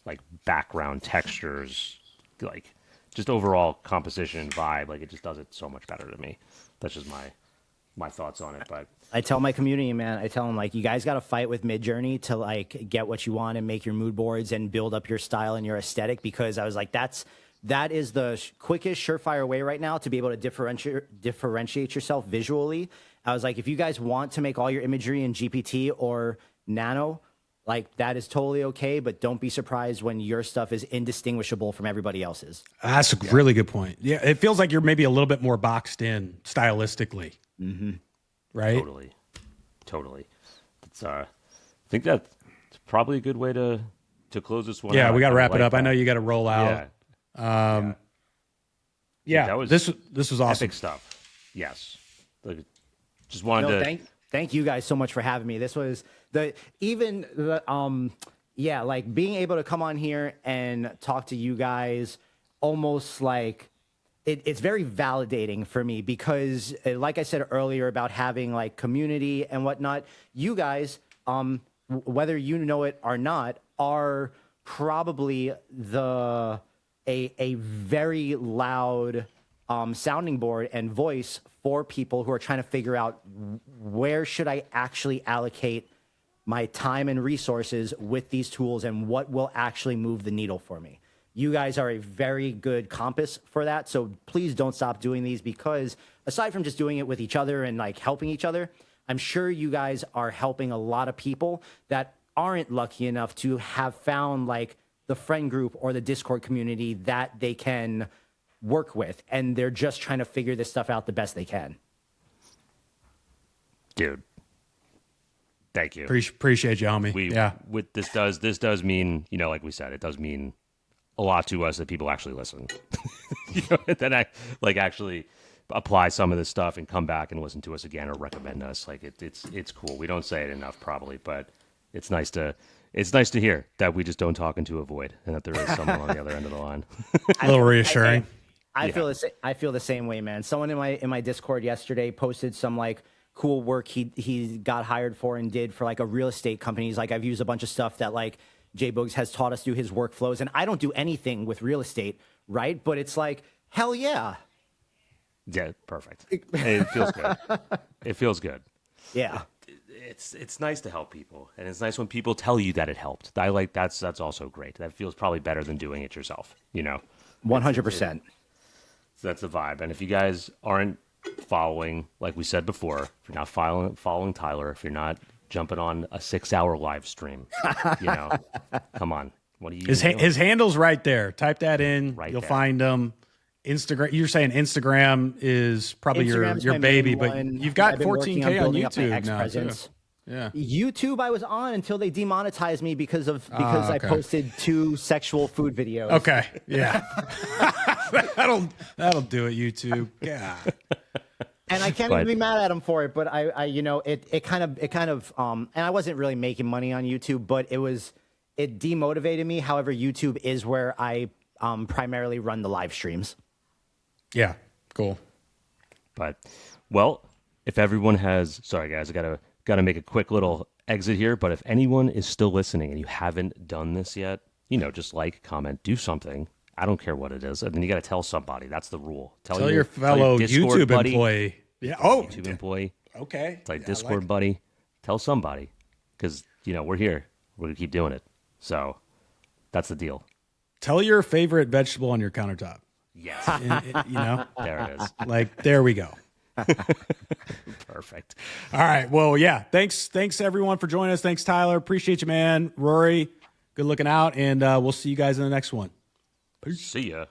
like background textures, like just overall composition and vibe. Like it just does it so much better to me. That's just my thoughts on it. But I tell my community, man, I tell them like, you guys got to fight with Midjourney to like get what you want and make your mood boards and build up your style and your aesthetic, because I was like, that is the quickest, surefire way right now to be able to differentiate yourself visually. I was like, if you guys want to make all your imagery in GPT or Nano, like that is totally okay, but don't be surprised when your stuff is indistinguishable from everybody else's. That's a really good point. Yeah, it feels like you're maybe a little bit more boxed in stylistically. Mm-hmm. Right? Totally. It's I think that's probably a good way to close this one. Yeah, out. we got to wrap it like up. that. I know you got to roll out. Yeah. That was this was awesome. epic stuff. Yes. Just wanted to thank you guys so much for having me. This was like being able to come on here and talk to you guys, almost like it's very validating for me, because like I said earlier about having like community and whatnot, you guys, whether you know it or not, are probably a very loud sounding board and voice for people who are trying to figure out where should I actually allocate my time and resources with these tools and what will actually move the needle for me. You guys are a very good compass for that. So please don't stop doing these, because aside from just doing it with each other and like helping each other, I'm sure you guys are helping a lot of people that aren't lucky enough to have found like the friend group or the Discord community that they can work with. And they're just trying to figure this stuff out the best they can. dude. Thank you. Appreciate you, homie. This does mean, like we said, it does mean a lot to us that people actually listen. That I actually apply some of this stuff and come back and listen to us again or recommend us. Like it's cool. We don't say it enough probably, but it's nice to hear that we just don't talk into a void and that there is someone on the other end of the line. A little reassuring. I feel the same way, man. Someone in my Discord yesterday posted some like cool work he got hired for and did for like a real estate company. He's like, I've used a bunch of stuff that like jboogx has taught us through his workflows, and I don't do anything with real estate, right? But it's like, hell yeah. Yeah, perfect. It feels good. It feels good. Yeah. It's nice to help people, and it's nice when people tell you that it helped. I like that's also great. That feels probably better than doing it yourself. 100%. So that's the vibe. And if you guys aren't following, like we said before, if you're not following Tyler, if you're not jumping on a 6-hour live stream, come on. What are you? His handle's right there. Type that in. Right You'll there. find him. Instagram. You're saying Instagram is probably Instagram's your my baby, main but one. you've got I've been working 14K on building up my YouTube X now presence. too. Yeah. YouTube I was on until they demonetized me because I posted 2 sexual food videos. Okay. Yeah. that'll do it, YouTube. Yeah. And I can't even be mad at them for it, but it kind of and I wasn't really making money on YouTube, but it demotivated me. However, YouTube is where I primarily run the live streams. Yeah. Cool. But if everyone has, sorry guys, I gotta make a quick little exit here. But if anyone is still listening and you haven't done this yet, just like, comment, do something. I don't care what it is, and then you got to tell somebody. That's the rule. Tell your fellow Discord YouTube buddy, employee. Yeah. YouTube employee. Okay. It's like Yeah, I Discord, it. buddy. Tell somebody, because we're here. We're gonna keep doing it. So that's the deal. Tell your favorite vegetable on your countertop. Yes, there it is. Like, there we go. Perfect. All right. Well, yeah. Thanks everyone for joining us. Thanks, Tyler. Appreciate you, man. Rory, good looking out, and we'll see you guys in the next one. See ya.